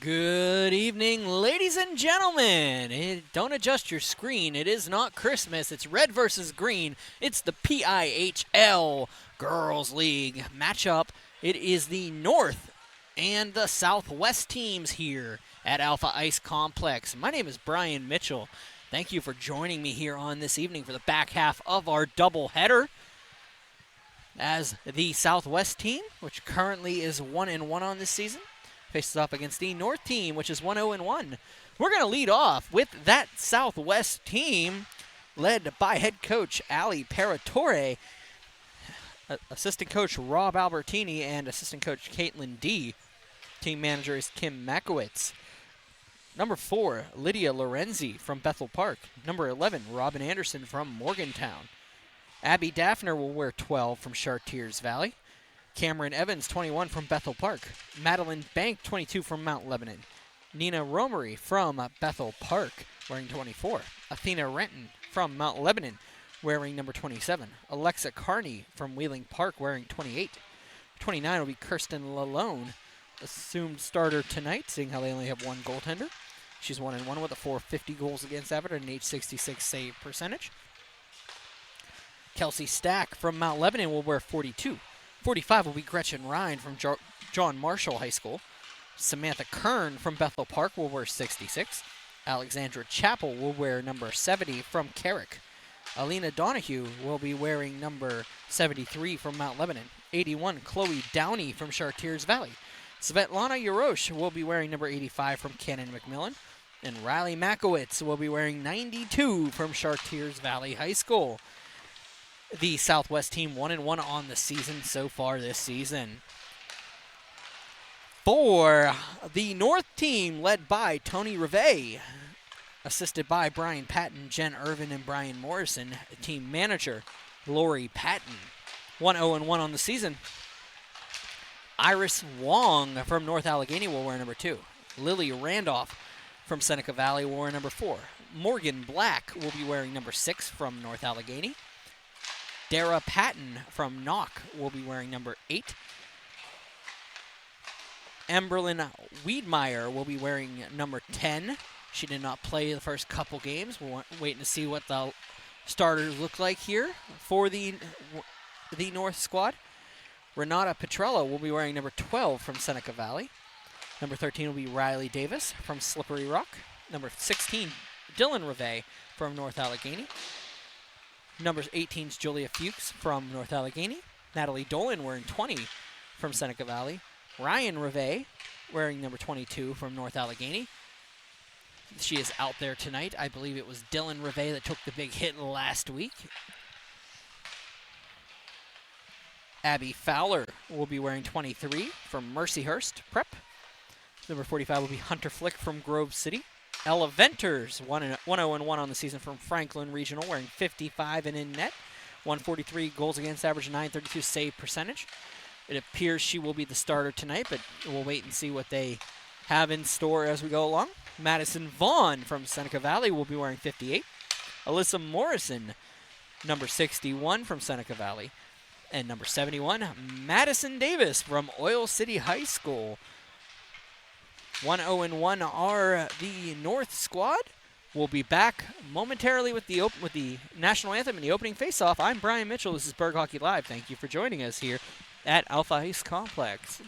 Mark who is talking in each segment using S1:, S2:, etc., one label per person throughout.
S1: Good evening, ladies and gentlemen. Don't adjust your screen. It is not Christmas. It's red versus green. It's the PIHL Girls League matchup. It is the North and the Southwest teams here at Alpha Ice Complex. My name is Brian Mitchell. Thank you for joining me here on this evening for the back half of our doubleheader. As the Southwest team, which currently is 1-1 on this season, faces off against the North team, which is 1-0-1. We're going to lead off with that Southwest team, led by head coach Ali Paratore, assistant coach Rob Albertini, and assistant coach Caitlin D. Team manager is Kim Makowitz. Number 4, Lydia Lorenzi from Bethel Park. Number 11, Robin Anderson from Morgantown. Abby Daffner will wear 12 from Chartiers Valley. Cameron Evans, 21 from Bethel Park. Madeline Bank, 22 from Mount Lebanon. Nina Romery from Bethel Park, wearing 24. Athena Renton from Mount Lebanon, wearing number 27. Alexa Carney from Wheeling Park, wearing 28. 29 will be Kirsten Lalone, assumed starter tonight, seeing how they only have one goaltender. She's 1-1 with a .450 goals against average and an .866 save percentage. Kelsey Stack from Mount Lebanon will wear 42. 45 will be Gretchen Ryan from John Marshall High School. Samantha Kern from Bethel Park will wear 66. Alexandra Chappell will wear number 70 from Carrick. Alina Donahue will be wearing number 73 from Mount Lebanon. 81, Chloe Downey from Chartiers Valley. Svetlana Yarosh will be wearing number 85 from Cannon McMillan. And Riley Makowitz will be wearing 92 from Chartiers Valley High School. The Southwest team 1-1 on the season so far this season. For the North team, led by Tony Rivet, assisted by Brian Patton, Jen Irvin, and Brian Morrison, team manager Lori Patton. 1-0-1 on the season. Iris Wong from North Allegheny will wear number 2. Lily Randolph from Seneca Valley will wear number 4. Morgan Black will be wearing number 6 from North Allegheny. Dara Patton from Knock will be wearing number 8. Emberlyn Wiedmeyer will be wearing number 10. She did not play the first couple games. We're waiting to see what the starters look like here for the North squad. Renata Petrella will be wearing number 12 from Seneca Valley. Number 13 will be Riley Davis from Slippery Rock. Number 16, Dylan Rivet from North Allegheny. Number 18 is Julia Fuchs from North Allegheny. Natalie Dolan wearing 20 from Seneca Valley. Ryan Rivet wearing number 22 from North Allegheny. She is out there tonight. I believe it was Dylan Rivet that took the big hit last week. Abby Fowler will be wearing 23 from Mercyhurst Prep. Number 45 will be Hunter Flick from Grove City. Ella Venters, 1-0-1 on the season from Franklin Regional, wearing 55 and in net. 143 goals against average, 932 save percentage. It appears she will be the starter tonight, but we'll wait and see what they have in store as we go along. Madison Vaughn from Seneca Valley will be wearing 58. Alyssa Morrison, number 61 from Seneca Valley. And number 71, Madison Davis from Oil City High School. 1-0-1 are the North squad. We'll be back momentarily with the national anthem and the opening face-off. I'm Brian Mitchell. This is Berg Hockey Live. Thank you for joining us here at Alpha Ice Complex.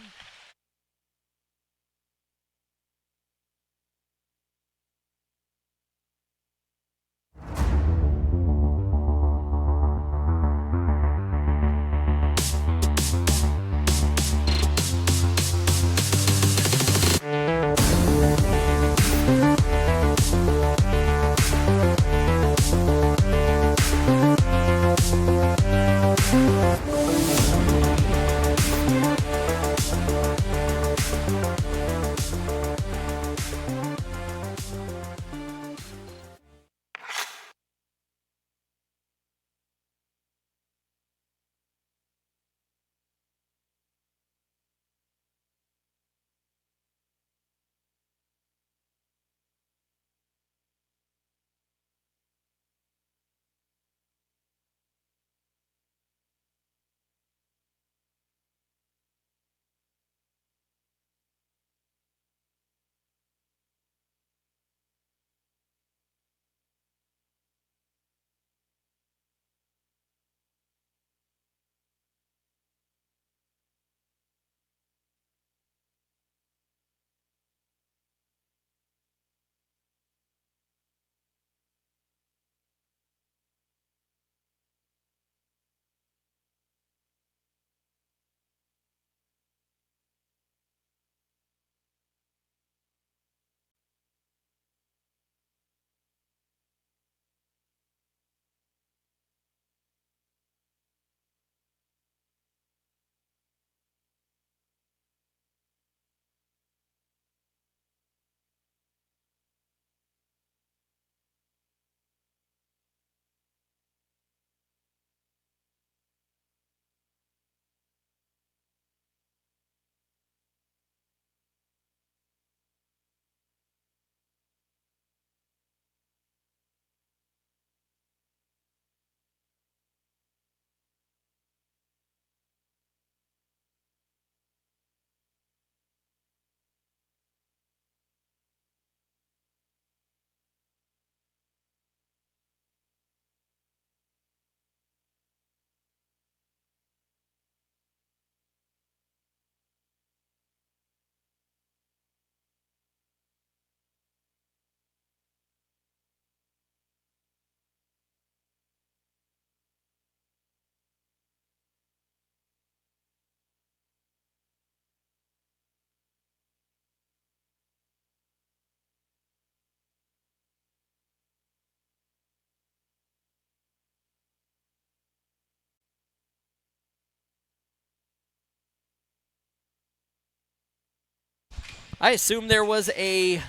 S1: I assume there was a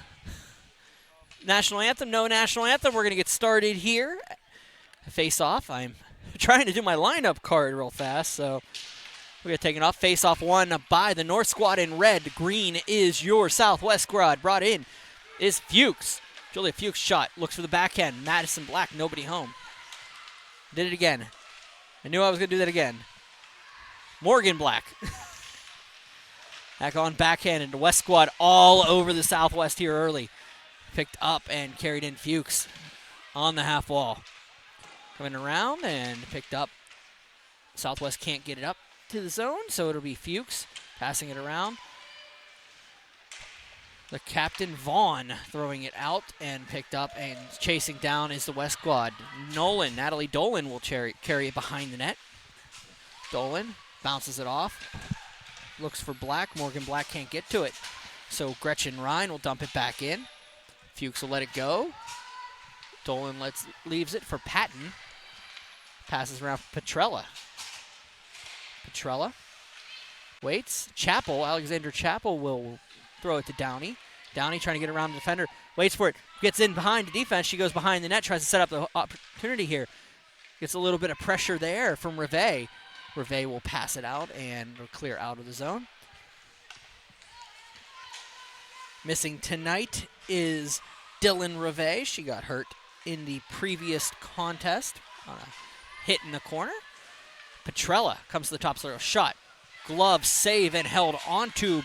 S1: national anthem. No national anthem. We're going to get started here. Face off. I'm trying to do my lineup card real fast, so we're going to take it off. Face off won by the North squad in red. Green is your Southwest squad. Brought in is Fuchs. Julia Fuchs shot. Looks for the backhand. Madison Black, nobody home. Did it again. I knew I was going to do that again. Morgan Black. Back on backhand, and the West squad all over the Southwest here early. Picked up and carried in Fuchs on the half wall. Coming around and picked up. Southwest can't get it up to the zone, so it'll be Fuchs passing it around. The captain, Vaughn, throwing it out and picked up, and chasing down is the West squad. Natalie Dolan will carry it behind the net. Dolan bounces it off. Looks for Black. Morgan Black can't get to it. So Gretchen Ryan will dump it back in. Fuchs will let it go. Dolan leaves it for Patton. Passes around for Petrella. Petrella waits. Chappell, Alexander Chappell will throw it to Downey. Downey trying to get around the defender. Waits for it. Gets in behind the defense. She goes behind the net. Tries to set up the opportunity here. Gets a little bit of pressure there from Reve. Reve will pass it out and will clear out of the zone. Missing tonight is Dylan Reve. She got hurt in the previous contest on a hit in the corner. Petrella comes to the top circle. Shot. Glove save and held onto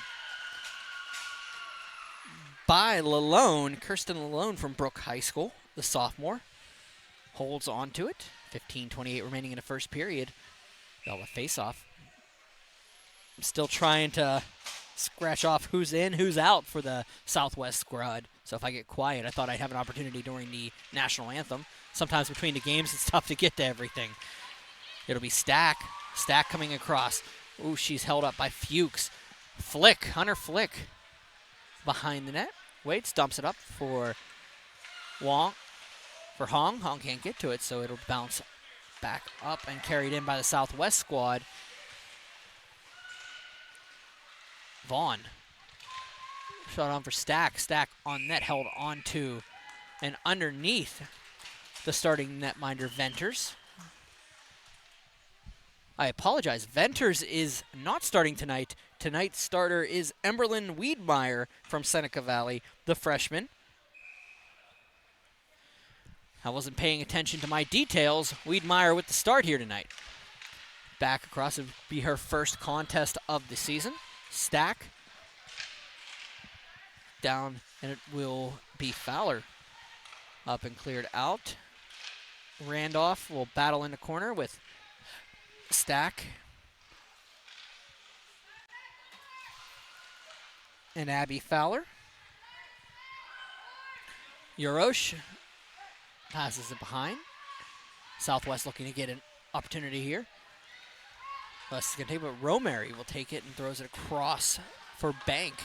S1: by Lalone. Kirsten Lalone from Brook High School, the sophomore. Holds onto it. 15:28 remaining in the first period. They'll have face-off. I'm still trying to scratch off who's in, who's out for the Southwest squad. So if I get quiet, I thought I'd have an opportunity during the national anthem. Sometimes between the games, it's tough to get to everything. It'll be Stack. Stack coming across. Ooh, she's held up by Fuchs. Flick, Hunter Flick behind the net. Waits, dumps it up for Wong. For Hong. Hong can't get to it, so it'll bounce back up and carried in by the Southwest squad. Vaughn. Shot on for Stack. Stack on net, held onto and underneath the starting netminder Venters. I apologize. Venters is not starting tonight. Tonight's starter is Emberlyn Wiedmeyer from Seneca Valley, the freshman. I wasn't paying attention to my details. Wiedmeyer with the start here tonight. Back across, it would be her first contest of the season. Stack. Down, and it will be Fowler. Up and cleared out. Randolph will battle in the corner with Stack and Abby Fowler. Yorosh passes it behind. Southwest looking to get an opportunity here. West is going to take it, but Romary will take it and throws it across for Bank.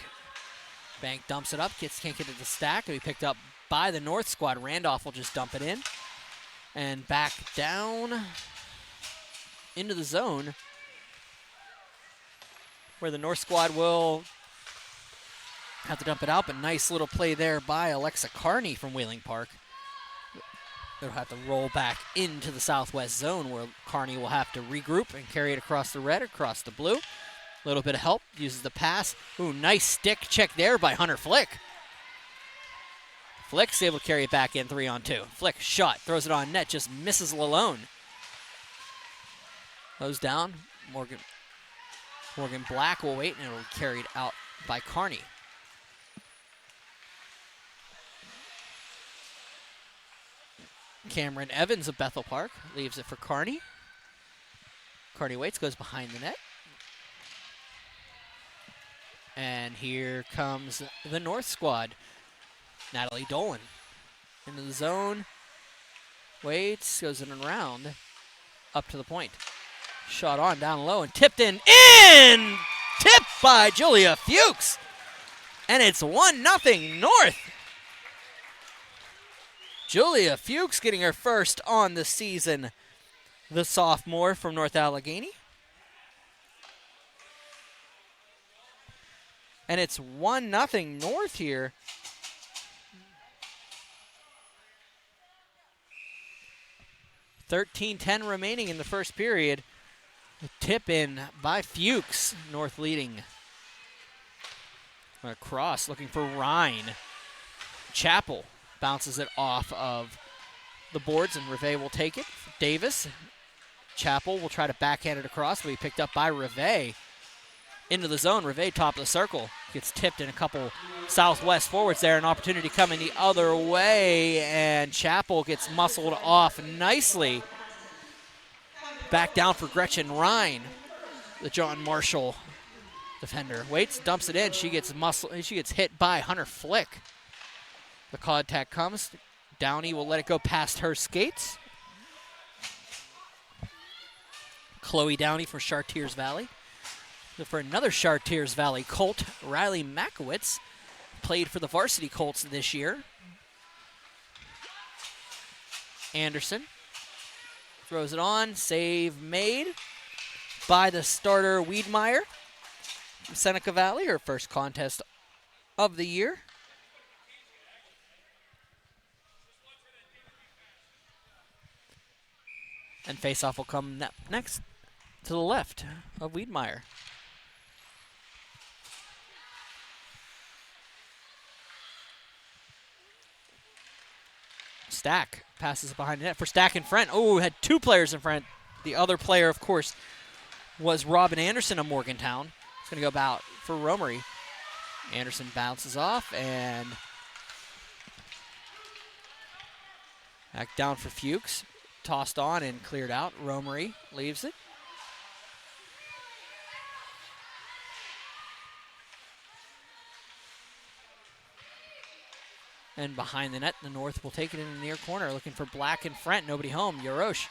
S1: Bank dumps it up, can't get it to Stack. It'll be picked up by the North squad. Randolph will just dump it in. And back down into the zone where the North squad will have to dump it out, but nice little play there by Alexa Carney from Wheeling Park. They'll have to roll back into the Southwest zone where Carney will have to regroup and carry it across the red, across the blue. A little bit of help, uses the pass. Ooh, nice stick check there by Hunter Flick. Flick's able to carry it back in 3-on-2. Flick shot, throws it on net, just misses Lalone. Goes down. Morgan Black will wait, and it'll be carried out by Carney. Cameron Evans of Bethel Park leaves it for Carney. Carney waits, goes behind the net. And here comes the North squad. Natalie Dolan into the zone. Waits, goes in and around. Up to the point. Shot on down low and tipped in. Tipped by Julia Fuchs. And it's 1-0 North. Julia Fuchs getting her first on the season. The sophomore from North Allegheny. And it's 1-0 North here. .13-10 remaining in the first period. Tip in by Fuchs, North leading. Across, looking for Rhine. Chappell bounces it off of the boards, and Rivet will take it. Davis. Chappell will try to backhand it across, but he picked up by Rivet. Into the zone, Rivet top of the circle. Gets tipped in a couple southwest forwards there. An opportunity coming the other way, and Chappell gets muscled off nicely. Back down for Gretchen Rhine, the John Marshall defender. Waits, dumps it in. She gets hit by Hunter Flick. The contact comes. Downey will let it go past her skates. Chloe Downey for Chartiers Valley. For another Chartiers Valley Colt, Riley Makowitz, played for the varsity Colts this year. Anderson throws it on, save made by the starter Wiedmeyer. Seneca Valley, her first contest of the year. And faceoff will come next to the left of Wiedmeyer. Stack passes behind the net for Stack in front. Oh, had two players in front. The other player, of course, was Robin Anderson of Morgantown. It's going to go about for Romery. Anderson bounces off and back down for Fuchs. Tossed on and cleared out. Romery leaves it. And behind the net, the North will take it in the near corner, looking for Black in front. Nobody home. Yarosh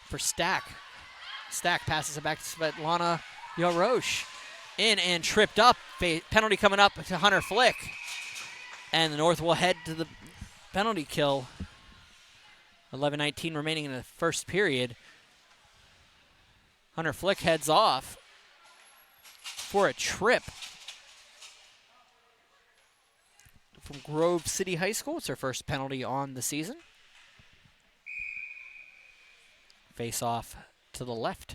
S1: for Stack. Stack passes it back to Svetlana Yarosh. In and tripped up. Penalty coming up to Hunter Flick. And the North will head to the penalty kill. 11:19 remaining in the first period. Hunter Flick heads off for a trip from Grove City High School. It's her first penalty on the season. Face off to the left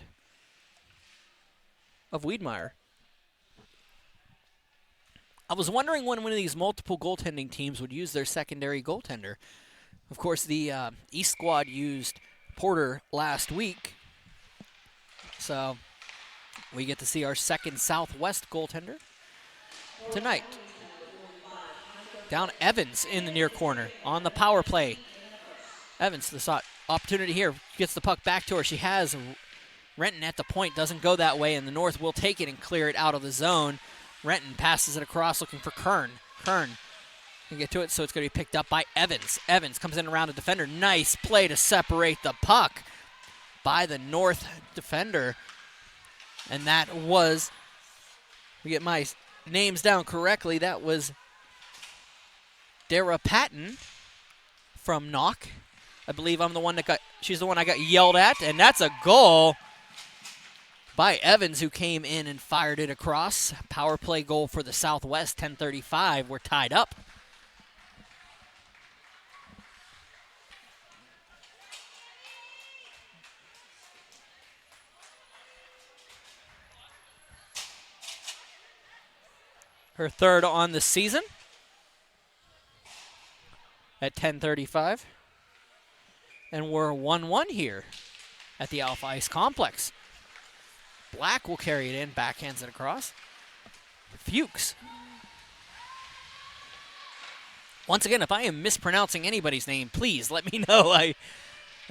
S1: of Wiedmeyer. I was wondering when one of these multiple goaltending teams would use their secondary goaltender. Of course, the East squad used Porter last week, so we get to see our second Southwest goaltender tonight. Down Evans in the near corner on the power play. Evans, the opportunity here, gets the puck back to her. She has Renton at the point, doesn't go that way, and the North will take it and clear it out of the zone. Renton passes it across looking for Kern. Kern can get to it, so it's going to be picked up by Evans. Evans comes in around a defender. Nice play to separate the puck by the North defender. And that was, we get my names down correctly, that was Dara Patton from Knock. I believe she's the one I got yelled at, and that's a goal by Evans, who came in and fired it across. Power play goal for the Southwest, 10:35. We're tied up. Her third on the season at 10:35. And we're 1-1 here at the Alpha Ice Complex. Black will carry it in, backhands it across. Fuchs. Once again, if I am mispronouncing anybody's name, please let me know. I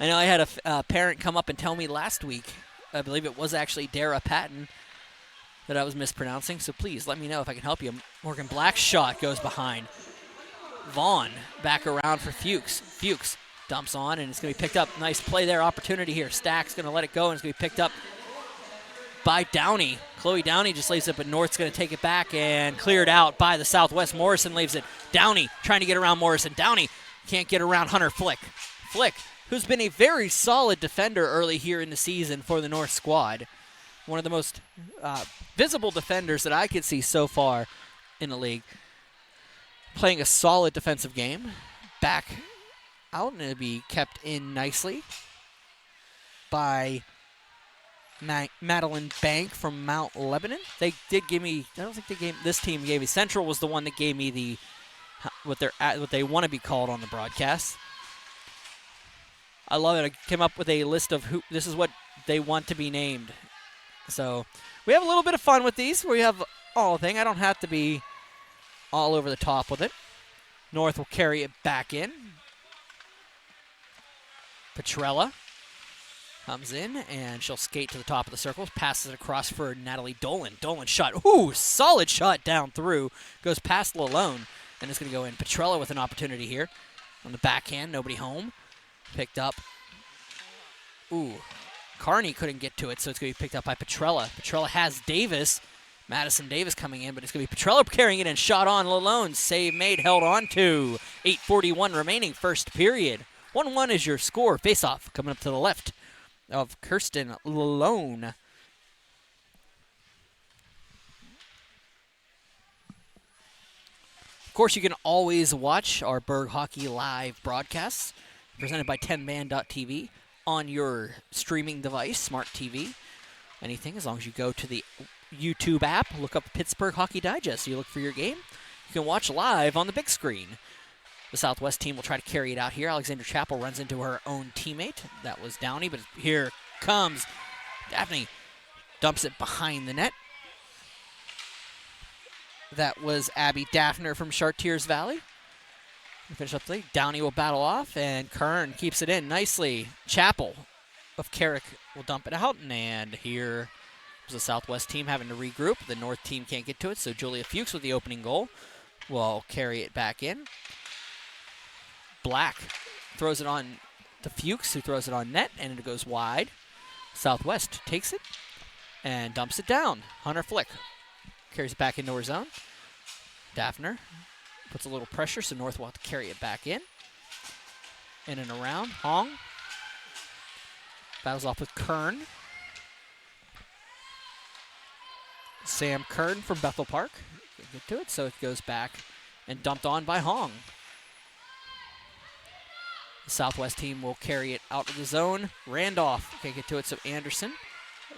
S1: know I had a parent come up and tell me last week, I believe it was actually Dara Patton, that I was mispronouncing, so please let me know if I can help you. Morgan Black's shot goes behind. Vaughn back around for Fuchs. Fuchs dumps on, and it's going to be picked up. Nice play there, opportunity here. Stack's going to let it go, and it's going to be picked up by Downey. Chloe Downey just leaves it, but North's going to take it back and cleared out by the Southwest. Morrison leaves it. Downey trying to get around Morrison. Downey can't get around Hunter Flick. Flick, who's been a very solid defender early here in the season for the North squad. One of the most visible defenders that I could see so far in the league. Playing a solid defensive game. Back out, and it'll be kept in nicely by Madeline Bank from Mount Lebanon. They did give me, I don't think they gave, this team gave me, Central was the one that gave me what they want to be called on the broadcast. I love it. I came up with a list of this is what they want to be named. So we have a little bit of fun with these. We have all thing. I don't have to be all over the top with it. North will carry it back in. Petrella comes in, and she'll skate to the top of the circle. Passes it across for Natalie Dolan. Dolan shot. Ooh, solid shot down through. Goes past Lalone, and it's going to go in. Petrella with an opportunity here. On the backhand, nobody home. Picked up. Ooh, Carney couldn't get to it, so it's going to be picked up by Petrella. Petrella has Davis. Madison Davis coming in, but it's going to be Petrella carrying it and shot on Lalone. Save made, held on to. 8:41 remaining, first period. 1-1 is your score. Face-off coming up to the left of Kirsten Lalone. Of course, you can always watch our Berg Hockey Live broadcasts presented by 10man.tv on your streaming device, smart TV, anything, as long as you go to the YouTube app, look up Pittsburgh Hockey Digest. You look for your game, you can watch live on the big screen. The Southwest team will try to carry it out here. Alexandra Chappell runs into her own teammate. That was Downey, but here comes Daphne. Dumps it behind the net. That was Abby Daphner from Chartiers Valley. Finish up the league. Downey will battle off, and Kern keeps it in nicely. Chappell of Carrick will dump it out, and here is the Southwest team having to regroup. The North team can't get to it, so Julia Fuchs with the opening goal will carry it back in. Black throws it on to Fuchs, who throws it on net, and it goes wide. Southwest takes it and dumps it down. Hunter Flick carries it back into her zone. Daphner puts a little pressure, so North will have to carry it back in. In and around. Hong battles off with Kern. Sam Kern from Bethel Park. Get to it, so it goes back and dumped on by Hong. The Southwest team will carry it out of the zone. Randolph can't get to it, so Anderson.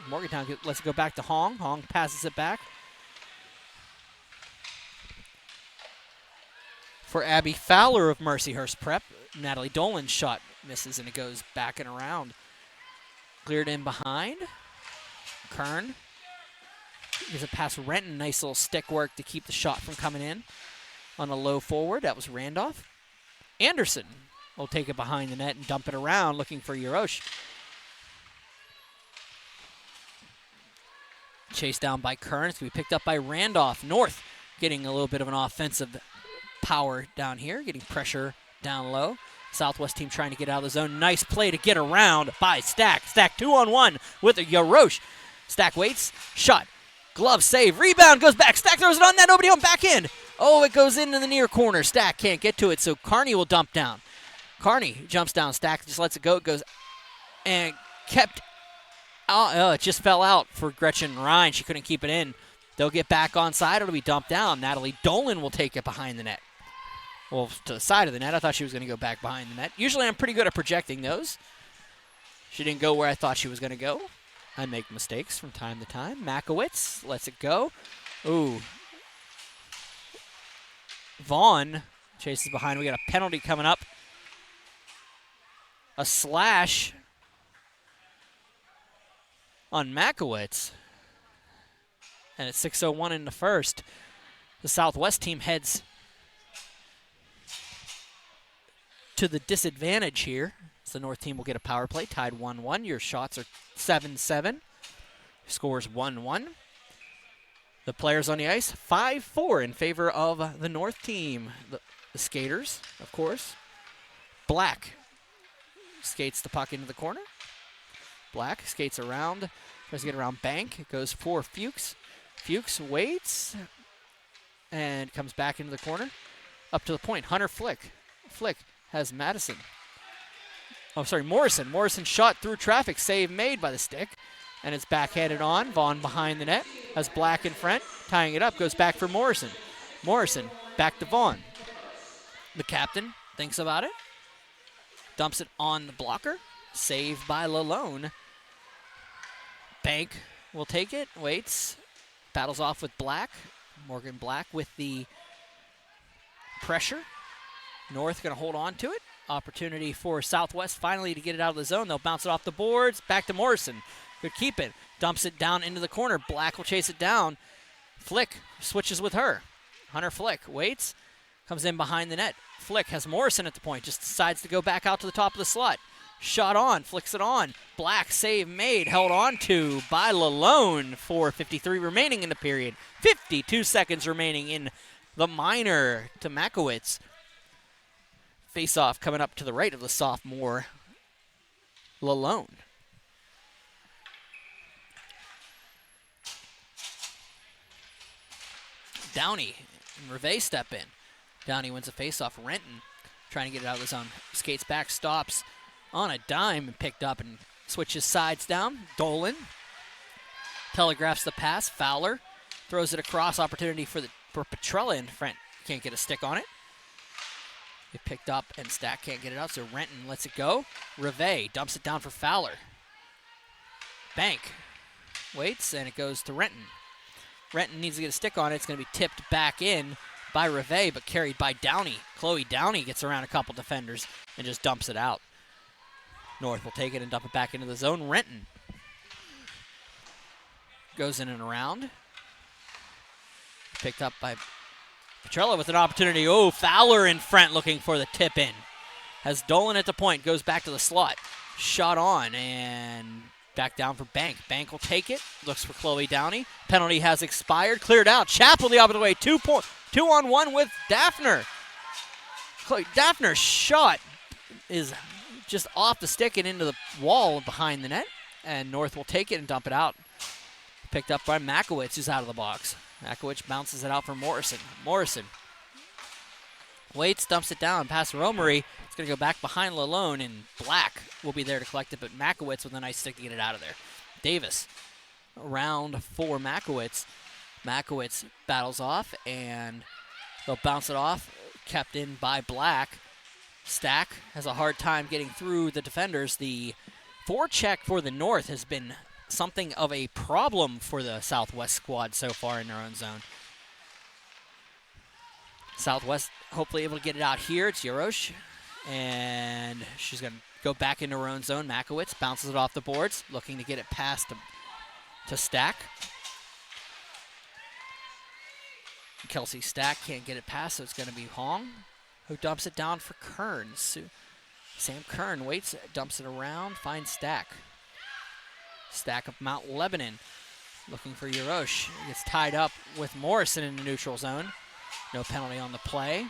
S1: Morgantown lets it go back to Hong. Hong passes it back for Abby Fowler of Mercyhurst Prep. Natalie Dolan's shot misses, and it goes back and around. Cleared in behind. Kern gives it past Renton. Nice little stick work to keep the shot from coming in on a low forward. That was Randolph. Anderson will take it behind the net and dump it around, looking for Yarosh. Chased down by Kern. It's going to be picked up by Randolph. North getting a little bit of an offensive power down here, getting pressure down low. Southwest team trying to get out of the zone. Nice play to get around by Stack. Stack 2-on-1 with Yarosh. Stack waits. Shot. Glove save. Rebound goes back. Stack throws it on net. Nobody on back end. Oh, it goes into the near corner. Stack can't get to it, so Carney will dump down. Carney jumps down. Stack just lets it go. It goes and kept out. Oh, it just fell out for Gretchen Ryan. She couldn't keep it in. They'll get back on side. It'll be dumped down. Natalie Dolan will take it behind the net. Well, to the side of the net. I thought she was going to go back behind the net. Usually I'm pretty good at projecting those. She didn't go where I thought she was going to go. I make mistakes from time to time. Makowitz lets it go. Ooh. Vaughn chases behind. We got a penalty coming up. A slash on Makowitz. And it's 6:01 in the first. The Southwest team heads to the disadvantage here. So the North team will get a power play, tied 1-1. Your shots are 7-7. Scores 1-1. The players on the ice, 5-4 in favor of the North team. The skaters, of course. Black skates the puck into the corner. Black skates around, tries to get around Bank. It goes for Fuchs. Fuchs waits and comes back into the corner. Up to the point, Hunter Flick. Flick has Madison. Oh, sorry, Morrison. Morrison shot through traffic. Save made by the stick. And it's backhanded on. Vaughn behind the net. Has Black in front. Tying it up. Goes back for Morrison. Morrison, back to Vaughn. The captain thinks about it. Dumps it on the blocker. Saved by Lalone. Bank will take it, waits. Battles off with Black. Morgan Black with the pressure. North going to hold on to it. Opportunity for Southwest finally to get it out of the zone. They'll bounce it off the boards. Back to Morrison. Could keep it. Dumps it down into the corner. Black will chase it down. Flick switches with her. Hunter Flick waits. Comes in behind the net. Flick has Morrison at the point. Just decides to go back out to the top of the slot. Shot on. Flicks it on. Black save made. Held on to by Lalone. 4:53 remaining in the period. 52 seconds remaining in the minor to Makowitz. Face-off coming up to the right of the sophomore, Lalone. Downey and Reve step in. Downey wins a face-off. Renton trying to get it out of the zone. Skates back, stops on a dime and picked up and switches sides down. Dolan telegraphs the pass. Fowler throws it across. Opportunity for Petrella in front. Can't get a stick on it. It picked up and Stack can't get it out, so Renton lets it go. Reve dumps it down for Fowler. Bank waits, and it goes to Renton. Renton needs to get a stick on it. It's going to be tipped back in by Reve, but carried by Downey. Chloe Downey gets around a couple defenders and just dumps it out. North will take it and dump it back into the zone. Renton goes in and around. Picked up by Petrella with an opportunity. Oh, Fowler in front looking for the tip in. Has Dolan at the point, goes back to the slot. Shot on and back down for Bank. Bank will take it, looks for Chloe Downey. Penalty has expired, cleared out. Chappell the opposite way, 2-on-1 with Daphner. Chloe Daphner's shot is just off the stick and into the wall behind the net. And North will take it and dump it out. Picked up by Makowitz, who's out of the box. Makowitz bounces it out for Morrison. Morrison waits, dumps it down past Romery. It's going to go back behind Lalone, and Black will be there to collect it, but Makowitz with a nice stick to get it out of there. Davis around for Makowitz. Makowitz battles off, and they'll bounce it off. Kept in by Black. Stack has a hard time getting through the defenders. The forecheck for the North has been something of a problem for the Southwest squad so far in their own zone. Southwest hopefully able to get it out here. It's Yarosh, and she's going to go back into her own zone. Makowitz bounces it off the boards, looking to get it past to Stack. Kelsey Stack can't get it past, so it's going to be Hong, who dumps it down for Kearns. Sam Kern waits, dumps it around, finds Stack. Stack of Mount Lebanon looking for Yarosh. Gets tied up with Morrison in the neutral zone. No penalty on the play.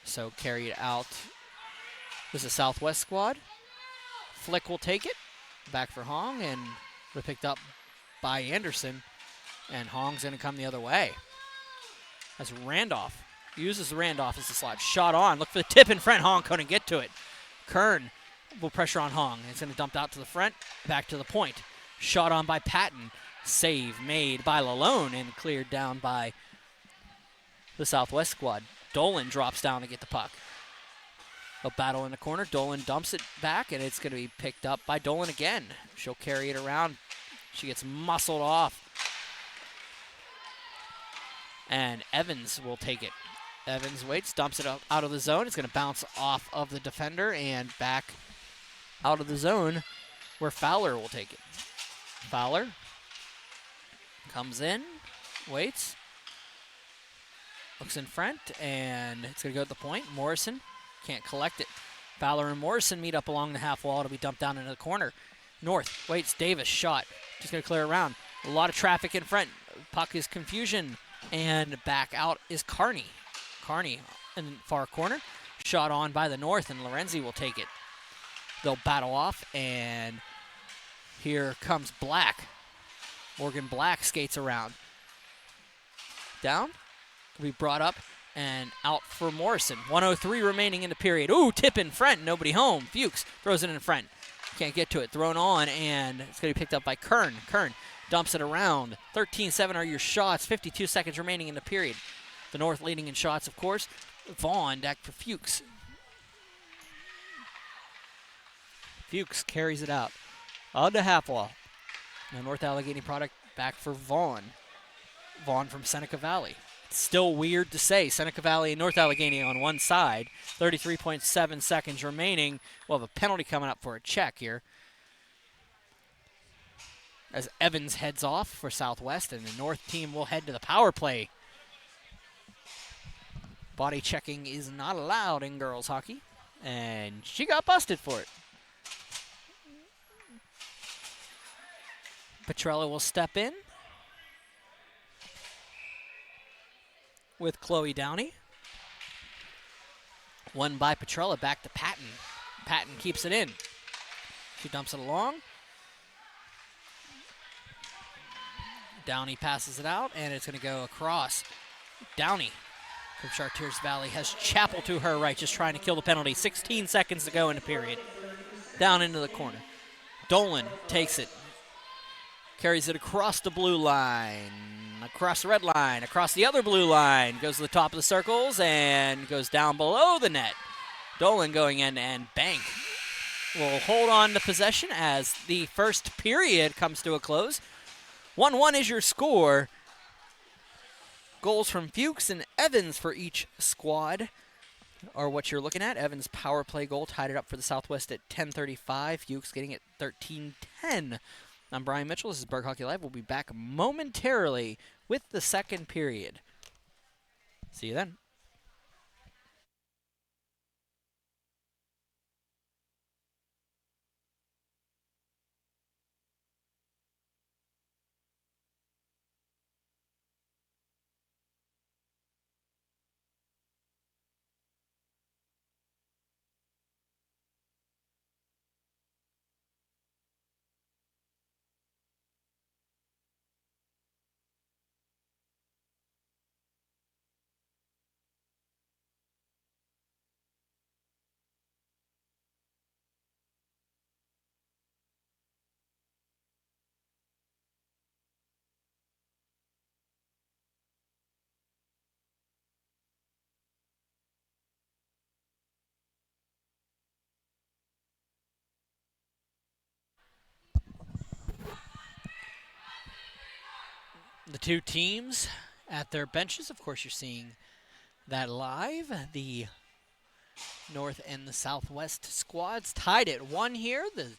S1: So carried out. This is a Southwest squad. Flick will take it. Back for Hong, and we're picked up by Anderson. And Hong's going to come the other way. As Randolph uses Randolph as the slot. Shot on. Look for the tip in front. Hong couldn't get to it. Kern will pressure on Hong. It's going to dump out to the front. Back to the point. Shot on by Patton. Save made by Lalone and cleared down by the Southwest squad. Dolan drops down to get the puck. A battle in the corner. Dolan dumps it back, and it's going to be picked up by Dolan again. She'll carry it around. She gets muscled off. And Evans will take it. Evans waits, dumps it out of the zone. It's going to bounce off of the defender and back out of the zone where Fowler will take it. Fowler comes in, waits, looks in front, and it's going to go to the point. Morrison can't collect it. Fowler and Morrison meet up along the half wall. It'll be dumped down into the corner. North waits, Davis shot. Just going to clear around. A lot of traffic in front. Puck is confusion, and back out is Carney. Carney in the far corner. Shot on by the North, and Lorenzi will take it. They'll battle off, and here comes Black. Morgan Black skates around. Down. Will be brought up and out for Morrison. 1:03 remaining in the period. Ooh, tip in front. Nobody home. Fuchs throws it in front. Can't get to it. Thrown on, and it's going to be picked up by Kern. Kern dumps it around. 13-7 are your shots. 52 seconds remaining in the period. The North leading in shots, of course. Vaughn back for Fuchs. Fuchs carries it out on the half wall. The North Allegheny product back for Vaughn. Vaughn from Seneca Valley. It's still weird to say Seneca Valley and North Allegheny on one side. 33.7 seconds remaining. We'll have a penalty coming up for a check here, as Evans heads off for Southwest, and the North team will head to the power play. Body checking is not allowed in girls hockey, and she got busted for it. Petrella will step in with Chloe Downey. One by Petrella, back to Patton. Patton keeps it in. She dumps it along. Downey passes it out, and it's going to go across. Downey from Chartiers Valley has Chapel to her right, just trying to kill the penalty. 16 seconds to go in the period. Down into the corner. Dolan takes it. Carries it across the blue line, across the red line, across the other blue line, goes to the top of the circles and goes down below the net. Dolan going in, and Bank will hold on to possession as the first period comes to a close. 1-1 is your score. Goals from Fuchs and Evans for each squad are what you're looking at. Evans' power play goal tied it up for the Southwest at 10:35. Fuchs getting it 13:10. I'm Brian Mitchell. This is Berg Hockey Live. We'll be back momentarily with the second period. See you then. The two teams at their benches. Of course, you're seeing that live. The North and the Southwest squads tied at 1 here. The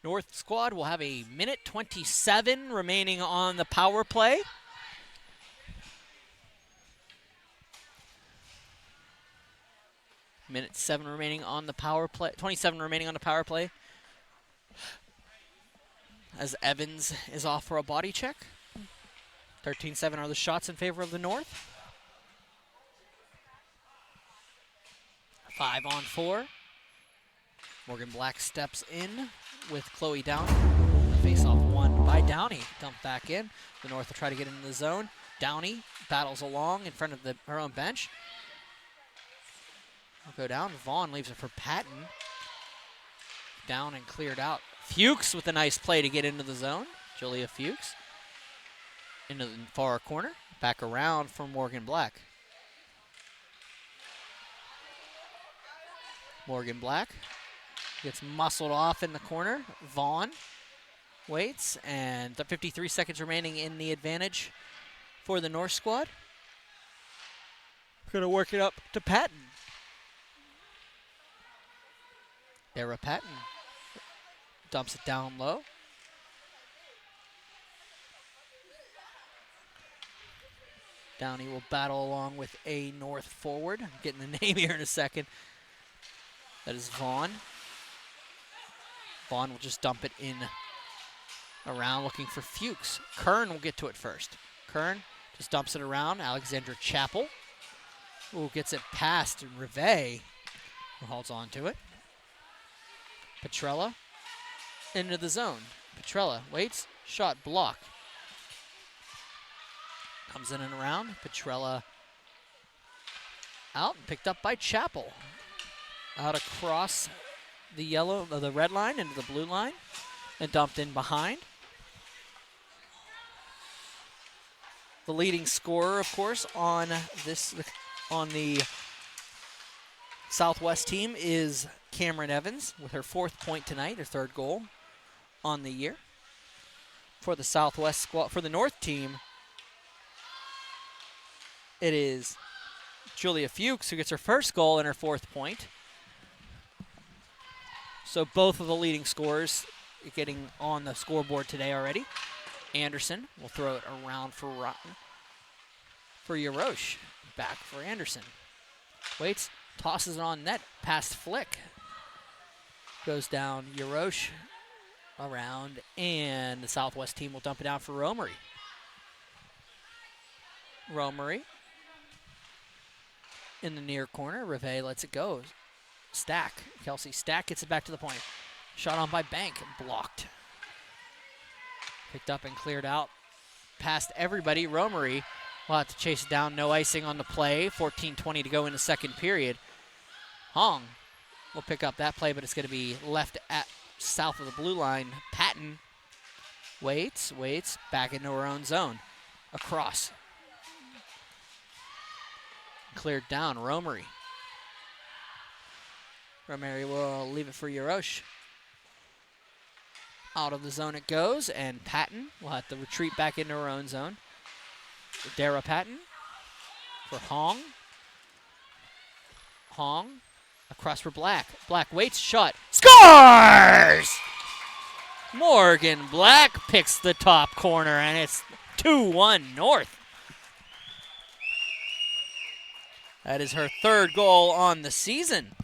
S1: North squad will have a minute 27 remaining on the power play. Minute 7 remaining on the power play. 27 remaining on the power play. As Evans is off for a body check. 13-7 are the shots in favor of the North. 5-on-4. Morgan Black steps in with Chloe Downey. Face-off won by Downey. Dumped back in. The North will try to get into the zone. Downey battles along in front of her own bench. Will go down. Vaughn leaves it for Patton. Down and cleared out. Fuchs with a nice play to get into the zone. Julia Fuchs. Into the far corner. Back around for Morgan Black. Morgan Black gets muscled off in the corner. Vaughn waits, and 53 seconds remaining in the advantage for the North squad. Going to work it up to Patton. Era Patton dumps it down low. Downey will battle along with a North forward. I'm getting the name here in a second. That is Vaughn. Vaughn will just dump it in around looking for Fuchs. Kern will get to it first. Kern just dumps it around. Alexandra Chapel who gets it past Rivet, who holds on to it. Petrella into the zone. Petrella waits. Shot block. Comes in and around. Petrella out and picked up by Chapel. Out across the red line into the blue line and dumped in behind. The leading scorer, of course, on the Southwest team is Cameron Evans with her 4th point tonight, her 3rd goal on the year. For the Southwest squad, for the North team, it is Julia Fuchs who gets her 1st goal and her 4th point. So both of the leading scorers getting on the scoreboard today already. Anderson will throw it around for Yarosh. Back for Anderson. Waits, tosses it on net, past Flick. Goes down Yarosh around, and the Southwest team will dump it down for Romery. Romery in the near corner. Rivet lets it go. Stack. Kelsey Stack gets it back to the point. Shot on by Bank. Blocked. Picked up and cleared out past everybody. Romery will have to chase it down. No icing on the play. 14:20 to go in the 2nd period. Hong will pick up that play, but it's going to be left at south of the blue line. Patton waits, back into her own zone. Across. Cleared down. Romery will leave it for Yarosh. Out of the zone it goes, and Patton will have to retreat back into her own zone. Dara Patton for Hong. Hong across for Black. Black waits, shot, scores! Morgan Black picks the top corner, and it's 2-1 North. That is her 3rd goal on the season.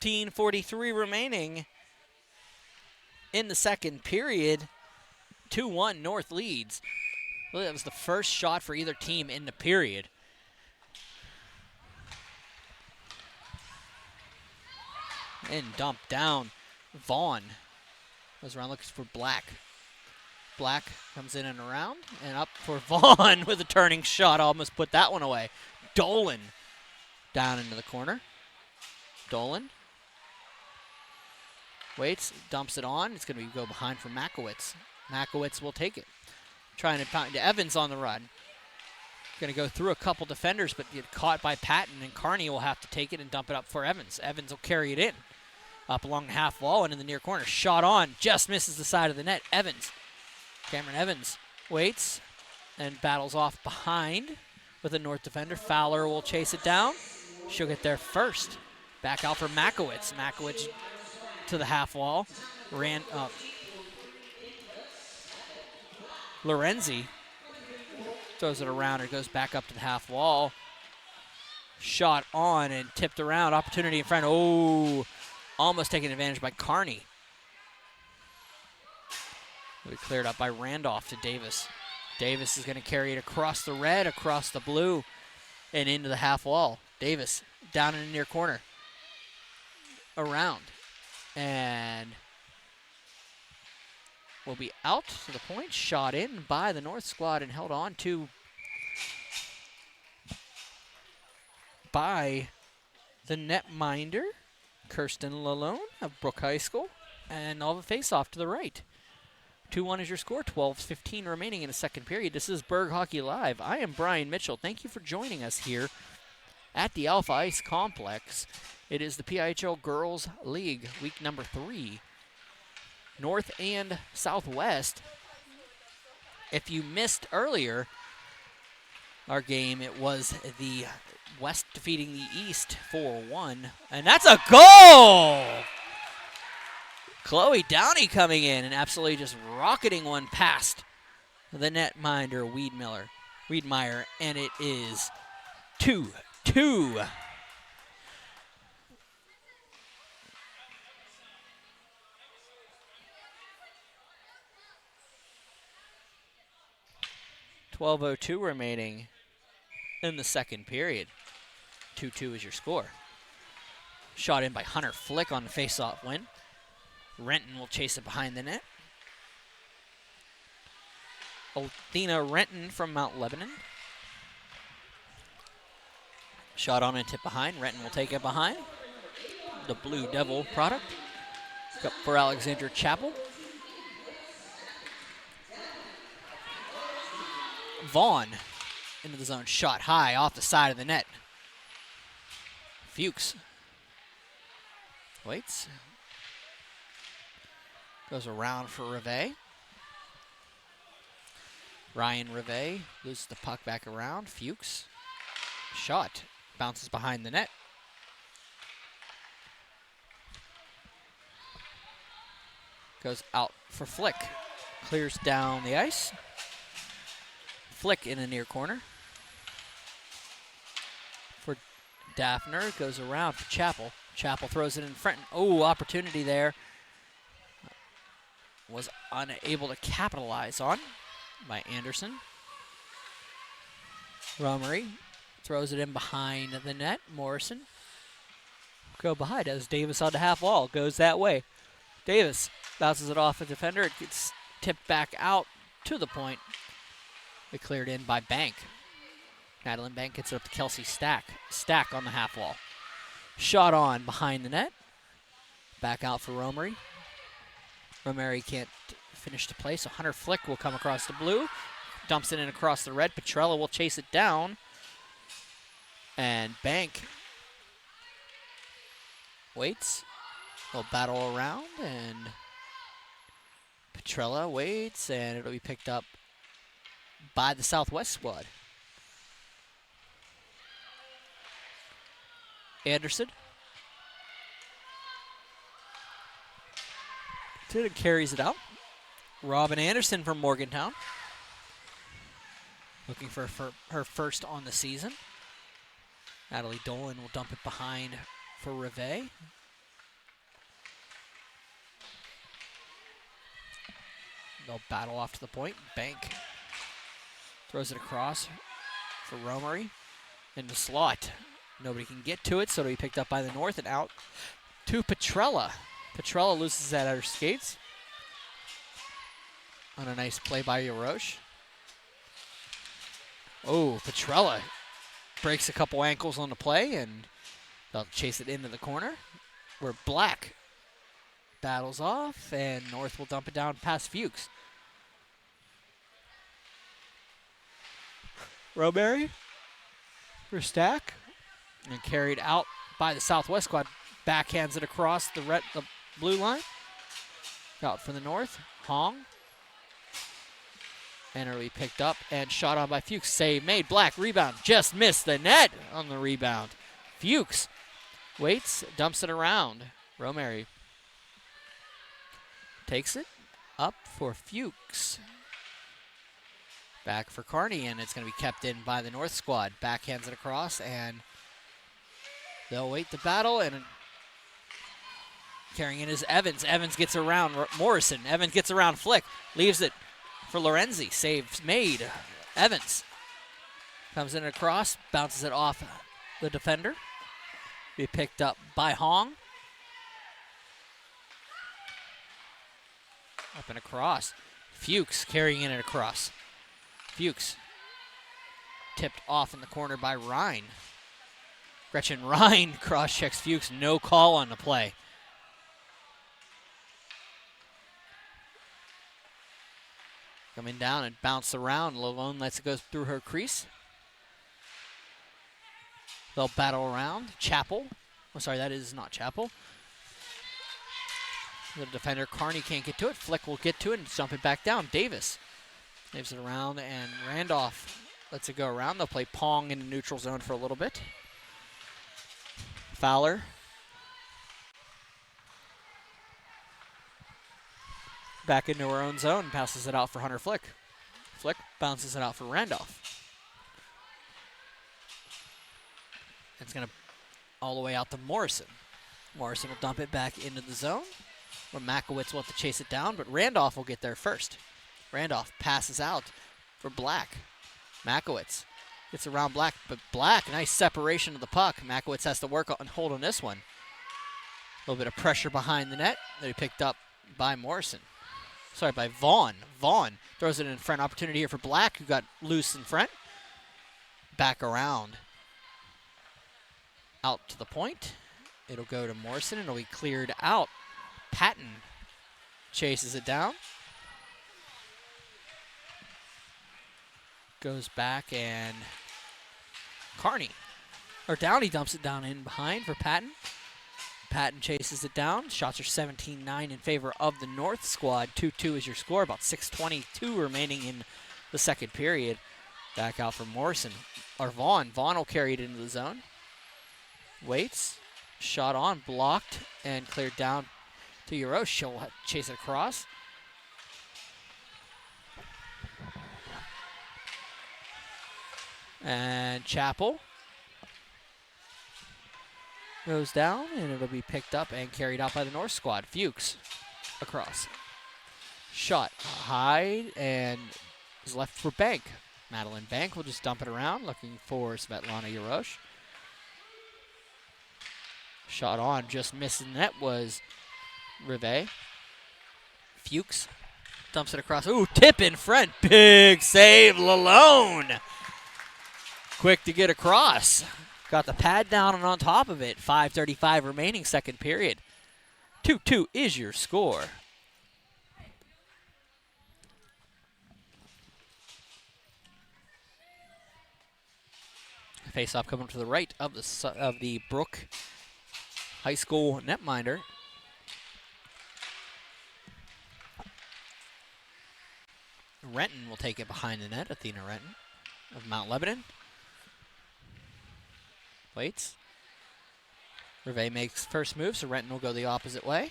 S1: .43 remaining in the 2nd period. 2-1 North leads. Well, that was the first shot for either team in the period. And dumped down. Vaughn goes around looking for Black. Black comes in and around, and up for Vaughn with a turning shot. Almost put that one away. Dolan down into the corner. Dolan waits, dumps it on. It's going to go behind for Makowitz. Makowitz will take it. Trying to find Evans on the run. Going to go through a couple defenders, but get caught by Patton, and Carney will have to take it and dump it up for Evans. Evans will carry it in. Up along the half wall and in the near corner. Shot on, just misses the side of the net. Evans. Cameron Evans waits and battles off behind with a North defender. Fowler will chase it down. She'll get there first. Back out for Makowitz. Makowitz to the half wall. Ran up. Lorenzi throws it around. It goes back up to the half wall. Shot on and tipped around. Opportunity in front. Oh, almost taken advantage by Carney. It'll be cleared up by Randolph to Davis. Davis is going to carry it across the red, across the blue, and into the half wall. Davis down in the near corner. Around. And will be out to the point. Shot in by the North squad and held on to by the netminder, Kirsten Lalone of Brook High School. And all the face-off to the right. 2-1 is your score. 12:15 remaining in the 2nd period. This is Berg Hockey Live. I am Brian Mitchell. Thank you for joining us here at the Alpha Ice Complex. It is the PIHL Girls League, week number 3. North and Southwest. If you missed earlier our game, it was the West defeating the East 4-1. And that's a goal! Chloe Downey coming in and absolutely just rocketing one past the netminder, Wiedmeyer, and it is 2-2. .12:02 remaining in the 2nd period. 2-2 is your score. Shot in by Hunter Flick on the face-off win. Renton will chase it behind the net. Athena Renton from Mount Lebanon. Shot on and tip behind. Renton will take it behind. The Blue Devil product. Up for Alexander Chappell. Vaughn into the zone. Shot high off the side of the net. Fuchs waits. Goes around for Rivet. Ryan Rivet loses the puck back around. Fuchs. Shot. Bounces behind the net. Goes out for Flick. Clears down the ice. Flick in the near corner. For Daffner. Goes around for Chappell. Chappell throws it in front. Oh, opportunity there. Was unable to capitalize on by Anderson. Romery throws it in behind the net. Morrison go behind as Davis on the half wall. Goes that way. Davis bounces it off a defender. It gets tipped back out to the point. It cleared in by Bank. Madeline Bank gets it up to Kelsey Stack. Stack on the half wall. Shot on behind the net. Back out for Romery. Romery can't finish the play, so Hunter Flick will come across the blue. Dumps it in across the red. Petrella will chase it down. And Bank waits. They'll battle around, and Petrella waits, and it'll be picked up by the Southwest squad. Anderson. Carries it out. Robin Anderson from Morgantown. Looking for her first on the season. Natalie Dolan will dump it behind for Rivet. They'll battle off to the point. Bank throws it across for Romery. In the slot. Nobody can get to it, so it'll be picked up by the North and out to Petrella. Petrella loses that at her skates. On a nice play by Yarosh. Oh, Petrella breaks a couple ankles on the play, and they'll chase it into the corner, where Black battles off, and North will dump it down past Fuchs. Roberry for Stack, and carried out by the Southwest squad. Backhands it across the blue line. Out for the North. Hong. And it'll be picked up and shot on by Fuchs. Save made. Black rebound. Just missed the net on the rebound. Fuchs waits, dumps it around. Romery takes it up for Fuchs. Back for Kearney, and it's going to be kept in by the North squad. Backhands it across, and they'll wait the battle, and carrying it is Evans. Evans gets around Morrison. Evans gets around Flick. Leaves it for Lorenzi. Saves made. Evans comes in across. Bounces it off the defender. Be picked up by Hong. Up and across. Fuchs carrying it across. Fuchs tipped off in the corner by Rhine. Gretchen Rhine cross-checks Fuchs. No call on the play. Coming down and bounce around. Lalone lets it go through her crease. They'll battle around. Chappell. Oh, sorry, that is not Chappell. The defender, Kearney, can't get to it. Flick will get to it and jump it back down. Davis leaves it around, and Randolph lets it go around. They'll play Pong in the neutral zone for a little bit. Fowler. Back into her own zone, passes it out for Hunter Flick. Flick bounces it out for Randolph. It's going to all the way out to Morrison. Morrison will dump it back into the zone, where Makowitz will have to chase it down, but Randolph will get there first. Randolph passes out for Black. Makowitz gets around Black, but Black, nice separation of the puck. Makowitz has to work on hold on this one. A little bit of pressure behind the net. They picked up by Morrison. Sorry, by Vaughn. Vaughn throws it in front. Opportunity here for Black, who got loose in front. Back around Out to the point. It'll go to Morrison, and it'll be cleared out. Patton chases it down. Goes back, and Downey dumps it down in behind for Patton. Patton chases it down. Shots are 17-9 in favor of the North squad. 2-2 is your score. About 6:22 remaining in the second period. Back out for Morrison. Or Vaughn. Vaughn will carry it into the zone. Waits. Shot on. Blocked and cleared down to Yarosh. She'll chase it across. And Chappell goes down, and it'll be picked up and carried out by the North squad. Fuchs across. Shot high and is left for Bank. Madeline Bank will just dump it around, looking for Svetlana Yarosh. Shot on, just missing the net was Rivet. Fuchs dumps it across. Ooh, tip in front. Big save, Lalone. Quick to get across. Got the pad down and on top of it. 5:35 remaining, second period. 2-2 is your score. Face-off coming to the right of the Brook High School netminder. Renton will take it behind the net. Athena Renton of Mount Lebanon. Waits. Rivet makes first move, so Renton will go the opposite way.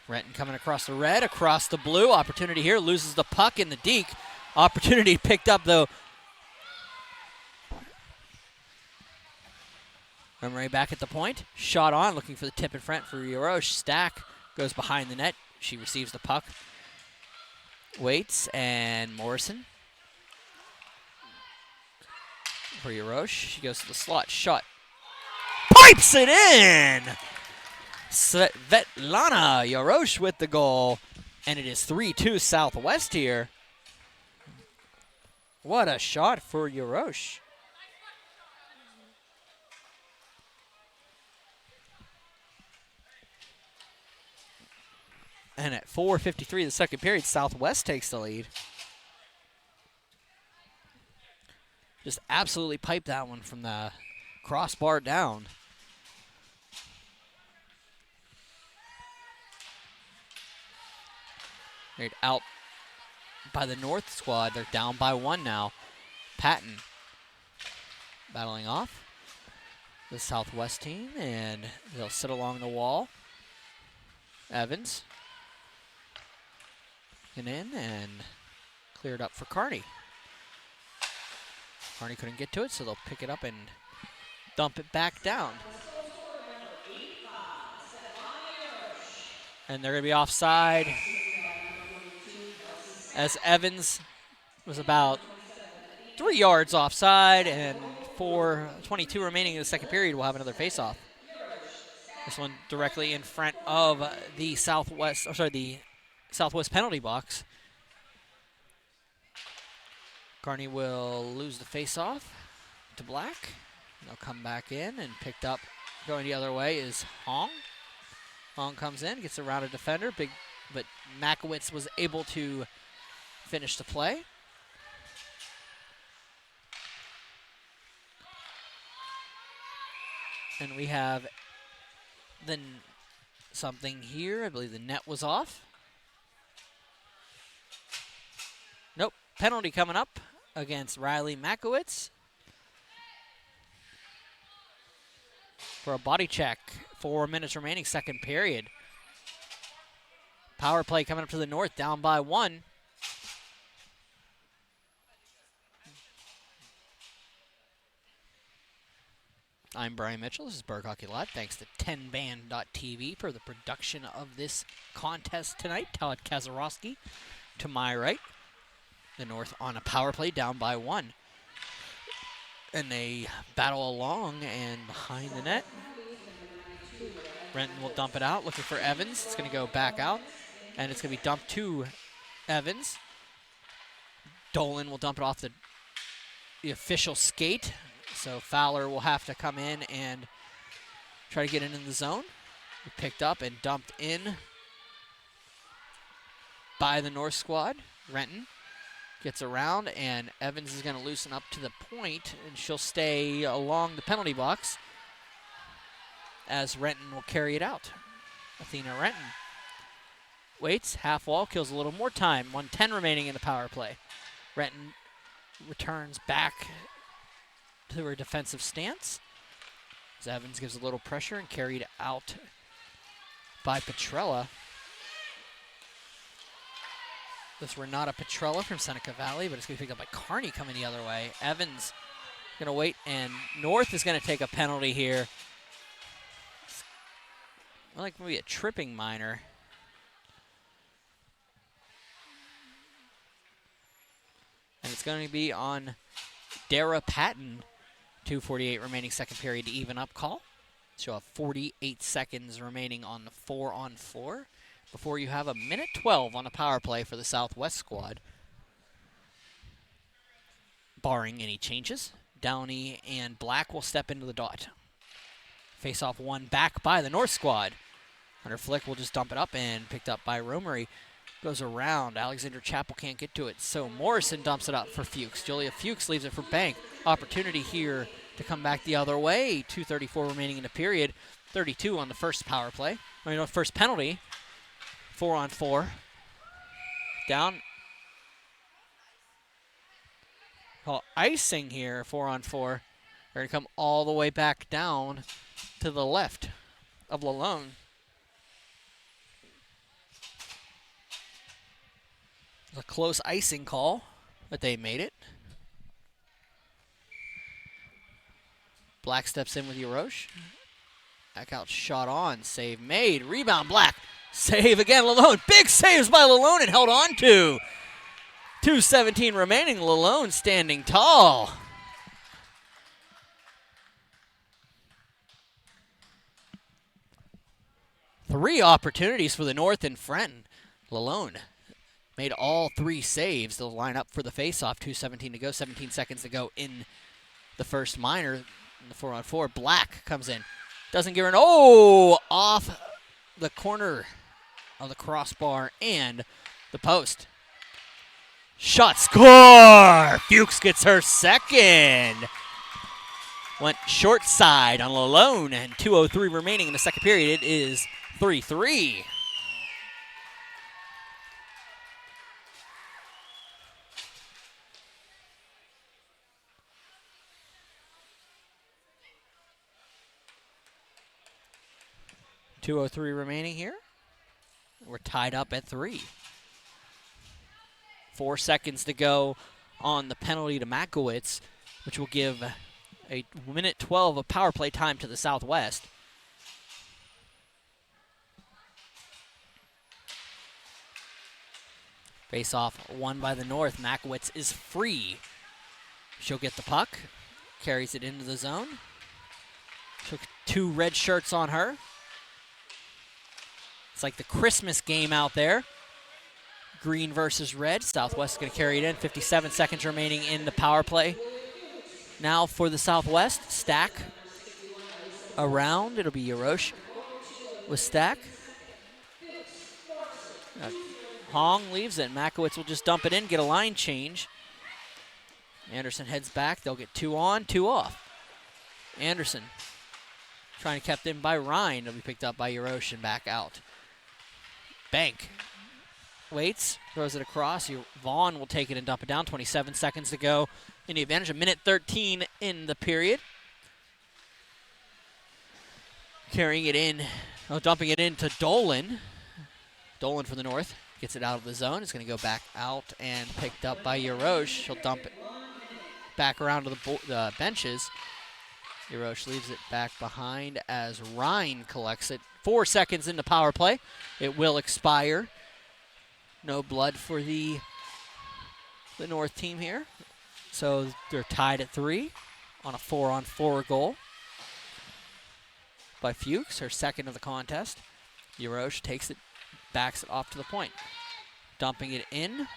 S1: Renton coming across the red, across the blue. Opportunity here, loses the puck in the deke. Opportunity picked up, though. Emery back at the point. Shot on, looking for the tip in front for Yarosh. Stack goes behind the net. She receives the puck. Waits, and Morrison. For Yarosh, she goes to the slot. Shot. Pipes it in! Svetlana Yarosh with the goal. And it is 3-2 Southwest here. What a shot for Yarosh. And at 4:53 the second period, Southwest takes the lead. Just absolutely piped that one from the crossbar down. Right out by the North squad. They're down by one now. Patton battling off the Southwest team, and they'll sit along the wall. Evans in and cleared up for Kearney. Kearney couldn't get to it, so they'll pick it up and dump it back down. And they're going to be offside, as Evans was about 3 yards offside, and 4:22 remaining in the second period, we'll have another face-off. This one directly in front of the Southwest penalty box. Kearney will lose the face-off to Black. They'll come back in, and picked up going the other way is Hong. Hong comes in, gets around a defender, but Makowitz was able to finish the play. And we have something here. I believe the net was off. Nope. Penalty coming up against Riley Makowitz for a body check. 4 minutes remaining, second period. Power play coming up to the North, down by one. I'm Brian Mitchell. This is Berg Hockey Live. Thanks to 10band.tv for the production of this contest tonight. Todd Kazarowski to my right. The North on a power play, down by one. And they battle along and behind the net. Renton will dump it out, looking for Evans. It's going to go back out, and it's going to be dumped to Evans. Dolan will dump it off the official skate. So Fowler will have to come in and try to get in the zone. Picked up and dumped in by the North squad. Renton gets around, and Evans is going to loosen up to the point, and she'll stay along the penalty box as Renton will carry it out. Athena Renton waits, half wall, kills a little more time. 1:10 remaining in the power play. Renton returns back to her defensive stance as Evans gives a little pressure and carried out by Petrella. This Renata Petrella from Seneca Valley, but it's going to be picked up by Kearney coming the other way. Evans going to wait, and North is going to take a penalty here. Like maybe a tripping minor. And it's going to be on Dara Patton. 2:48 remaining second period to even up call. So have 48 seconds remaining on the 4-on-4 before you have a minute 12 on the power play for the Southwest squad. Barring any changes, Downey and Black will step into the dot. Face off one back by the North squad. Hunter Flick will just dump it up and picked up by Romery. Goes around. Alexander Chappell can't get to it, so Morrison dumps it up for Fuchs. Julia Fuchs leaves it for Bank. Opportunity here to come back the other way. 2:34 remaining in the period. 32 on the first power play. First penalty. 4-on-4. Down. Call icing here, 4-on-4. They're going to come all the way back down to the left of Lalone. A close icing call, but they made it. Black steps in with Yarosh. Back out, shot on, save made. Rebound, Black. Save again, Lalone. Big saves by Lalone and held on to. 2:17 remaining, Lalone standing tall. Three opportunities for the North in Frenton. Lalone made all three saves. They'll line up for the face-off. 2:17 to go, 17 seconds to go in the first minor. In the 4-on-4, Black comes in. Doesn't give her an, off the corner of the crossbar and the post. Shot, score! Fuchs gets her second. Went short side on Lalone, and 2:03 remaining in the second period. It is 3-3. .203 remaining here. We're tied up at 3. 4 seconds to go on the penalty to Makowitz, which will give a minute 12 of power play time to the Southwest. Face off won by the North. Makowitz is free. She'll get the puck, carries it into the zone. Took 2 red shirts on her. It's like the Christmas game out there. Green versus red. Southwest is going to carry it in. 57 seconds remaining in the power play. Now for the Southwest, Stack around. It'll be Yarosh with Stack. Hong leaves it. Makowitz will just dump it in, get a line change. Anderson heads back. They'll get 2 on, 2 off. Anderson trying to kept in by Ryan. It'll be picked up by Yarosh and back out. Bank waits, throws it across. Vaughn will take it and dump it down. 27 seconds to go in the advantage. A minute 13 in the period. Carrying it in, dumping it into Dolan. Dolan for the North. Gets it out of the zone. It's going to go back out and picked up by Yarosh. She'll dump it back around to the benches. Yarosh leaves it back behind as Ryan collects it. 4 seconds into power play. It will expire. No blood for the North team here. So they're tied at 3 on a 4-on-4 goal by Fuchs, her second of the contest. Yarosh takes it, backs it off to the point. Dumping it in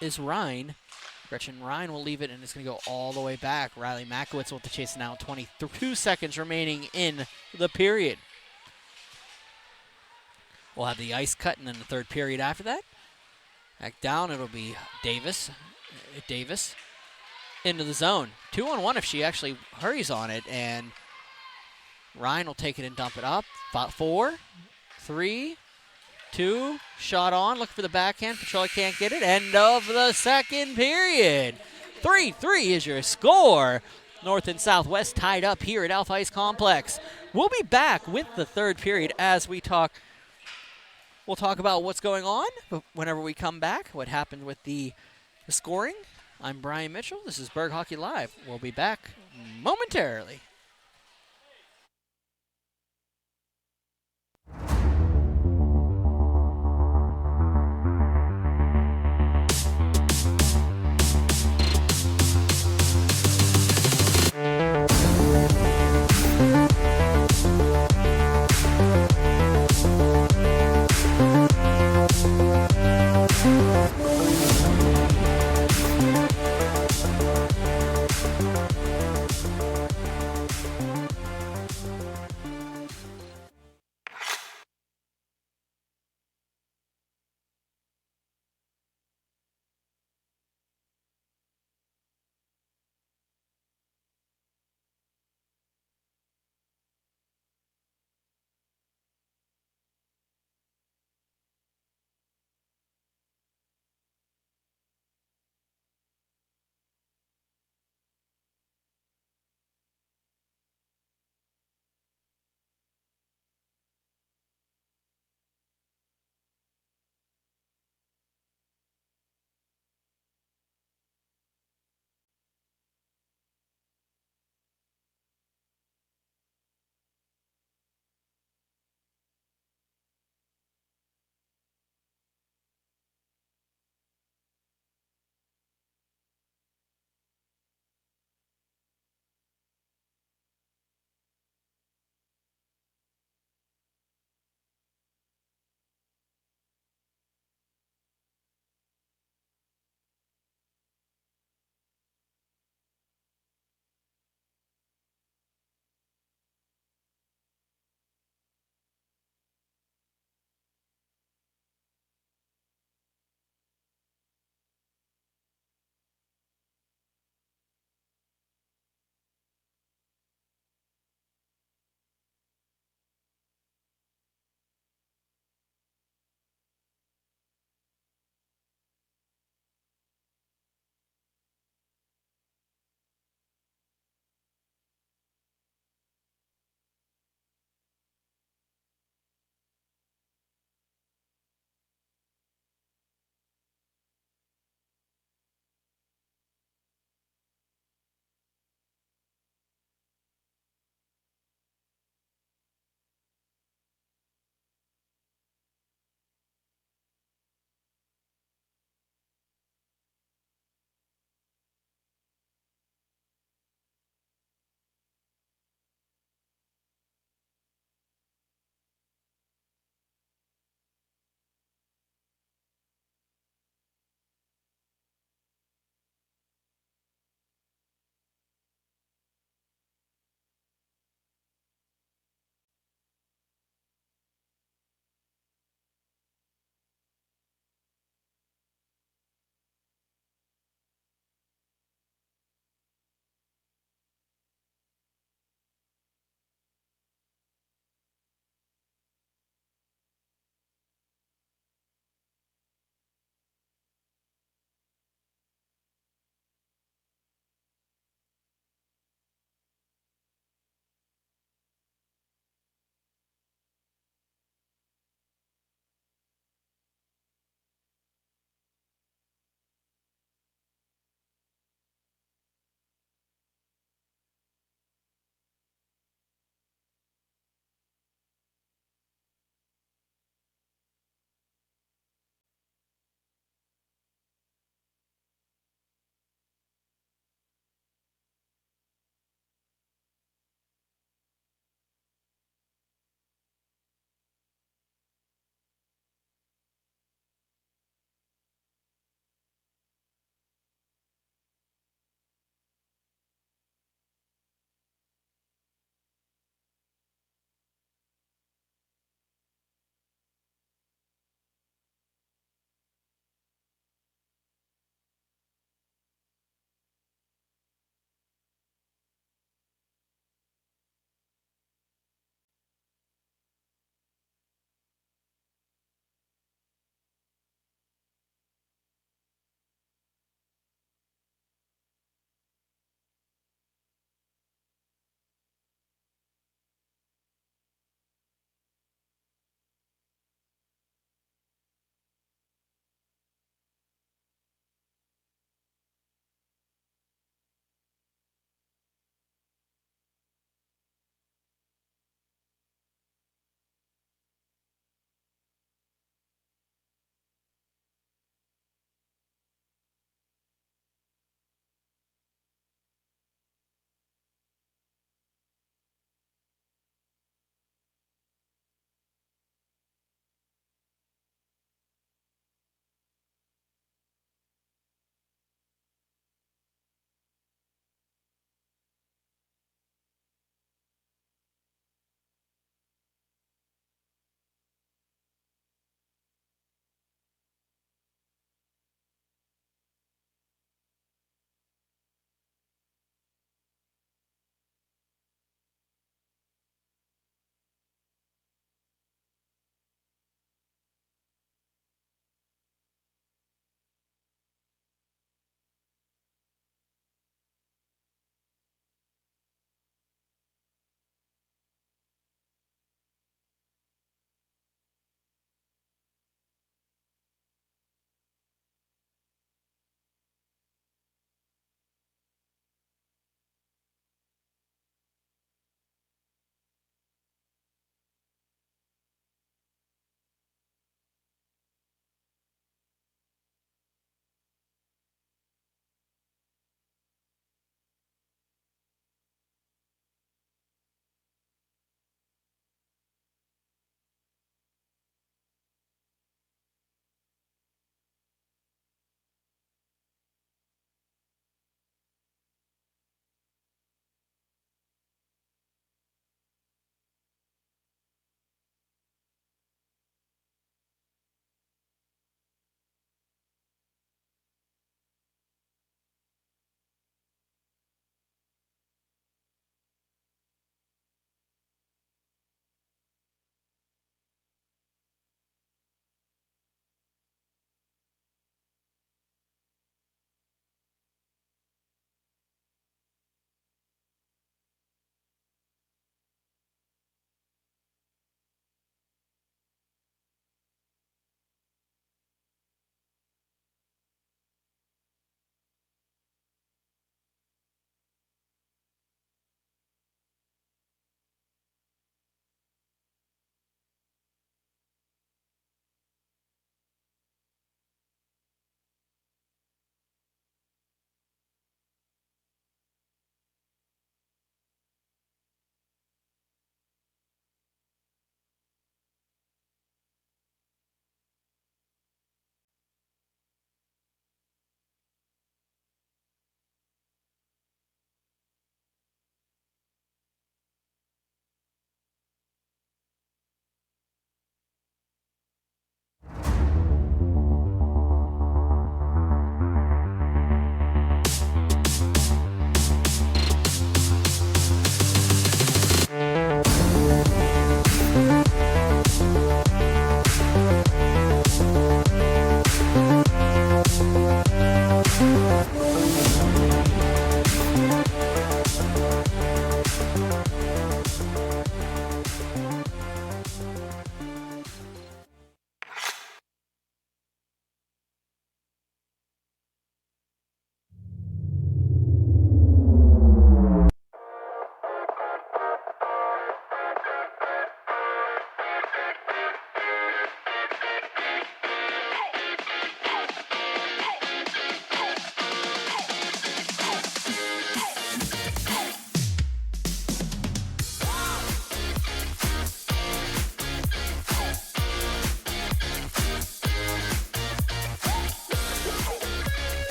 S1: is Ryan. Gretchen Ryan will leave it, and it's going to go all the way back. Riley Makowitz with the chase now. 22 seconds remaining in the period. We'll have the ice cut, and then the third period after that. Back down, it'll be Davis. Davis into the zone. 2-on-1 if she actually hurries on it, and Ryan will take it and dump it up. 4, 3, 2, shot on, looking for the backhand. Petrola can't get it. End of the second period. 3-3 is your score. North and Southwest tied up here at Alpha Ice Complex. We'll be back with the third period as we talk. We'll talk about what's going on whenever we come back, what happened with the scoring. I'm Brian Mitchell. This is Berg Hockey Live. We'll be back momentarily.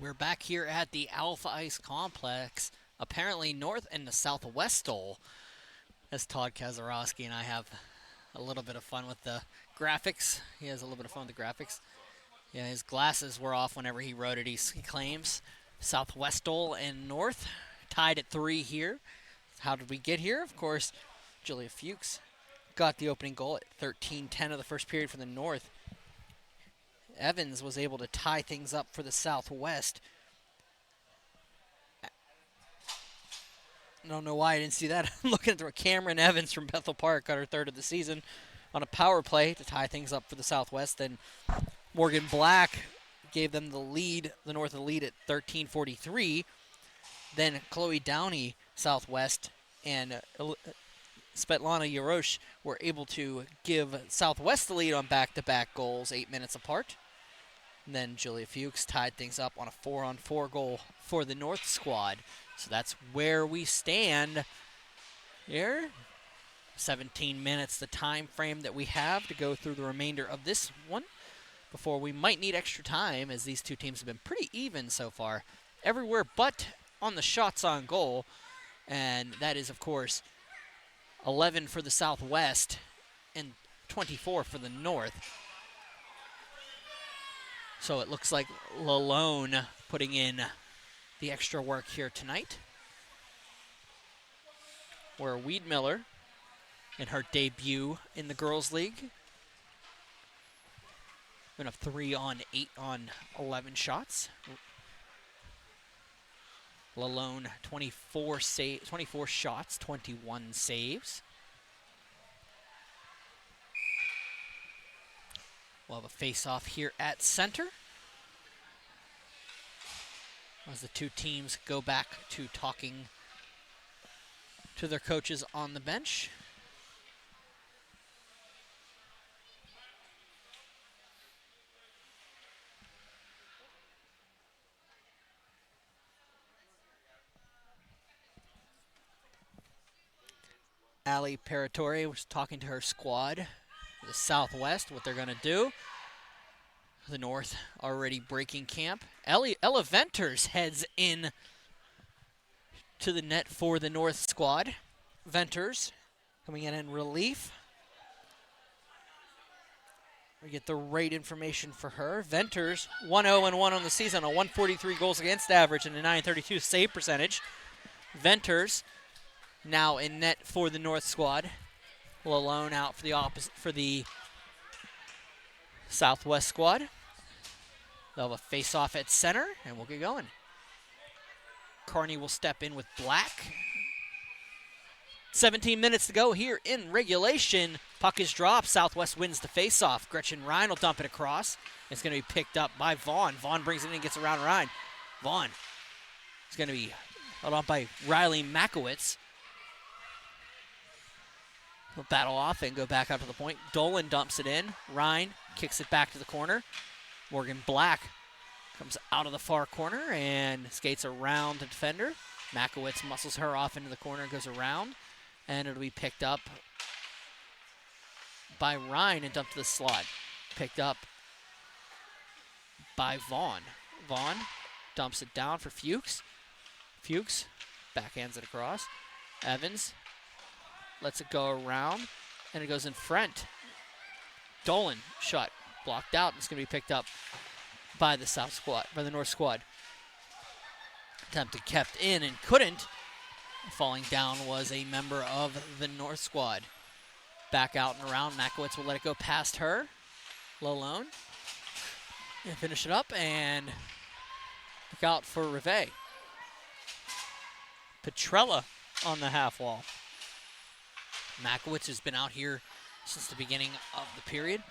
S1: We're back here at the Alpha Ice Complex, apparently north and the southwest Dole, as Todd Kazarowski and I have a little bit of fun with the graphics. He has a little bit of fun with the graphics. Yeah, his glasses were off whenever he wrote it, he claims. Southwest Dole and north, tied at 3 here. How did we get here? Of course, Julia Fuchs got the opening goal at 13:10 of the first period for the north. Evans was able to tie things up for the Southwest. I don't know why I didn't see that. I'm looking through a Cameron Evans from Bethel Park, got her 3rd of the season on a power play to tie things up for the Southwest. Then Morgan Black gave them the lead, the North the lead at 13:43. Then Chloe Downey, Southwest, and Svetlana Yarosh were able to give Southwest the lead on back-to-back goals, 8 minutes apart. And then Julia Fuchs tied things up on a 4-on-4 goal for the North squad. So that's where we stand here. 17 minutes, the time frame that we have to go through the remainder of this one before we might need extra time, as these two teams have been pretty even so far everywhere but on the shots on goal. And that is, of course, 11 for the Southwest and 24 for the North. So it looks like Lalone putting in the extra work here tonight, where Weedmiller in her debut in the Girls League. Going to have 3 on 8 on 11 shots. Lalone 24 shots, 21 saves. We'll have a face-off here at center as the two teams go back to talking to their coaches on the bench. Ali Paratore was talking to her squad, the Southwest, what they're going to do. The North already breaking camp. Ella Venters heads in to the net for the North squad. Venters coming in relief. We get the right information for her. Venters 1-0-1 on the season, a 143 goals against average and a 932 save percentage. Venters now in net for the North squad. Lalone out for the Southwest squad. They'll have a face-off at center, and we'll get going. Carney will step in with Black. 17 minutes to go here in regulation. Puck is dropped. Southwest wins the face-off. Gretchen Ryan will dump it across. It's going to be picked up by Vaughn. Vaughn brings it in and gets around Ryan. Vaughn is going to be held on by Riley Makowitz. He'll battle off and go back out to the point. Dolan dumps it in. Ryan kicks it back to the corner. Morgan Black comes out of the far corner and skates around the defender. Makowitz muscles her off into the corner, goes around, and it'll be picked up by Ryan and dumped to the slot. Picked up by Vaughn. Vaughn dumps it down for Fuchs. Fuchs backhands it across. Evans lets it go around, and it goes in front. Dolan shot, blocked out. It's going to be picked up by the by the North squad. Attempted, kept in, and couldn't. Falling down was a member of the North squad. Back out and around. Makowitz will let it go past her. Lalone. And finish it up, and look out for Rivet. Petrella on the half wall. Makowitz has been out here since the beginning of the period.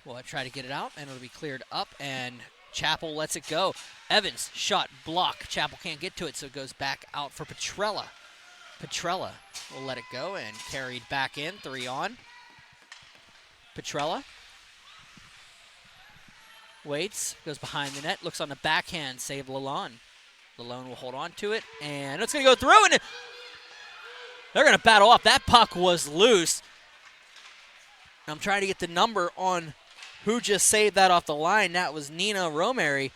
S1: We'll try to get it out, and it'll be cleared up, and Chappell lets it go. Evans, shot, block. Chappell can't get to it, so it goes back out for Petrella. Petrella will let it go and carried back in, 3 on. Petrella waits, goes behind the net, looks on the backhand, save Lalone. Lalone will hold on to it, and it's going to go through, and they're going to battle off. That puck was loose. I'm trying to get the number on who just saved that off the line. That was Nina Romeri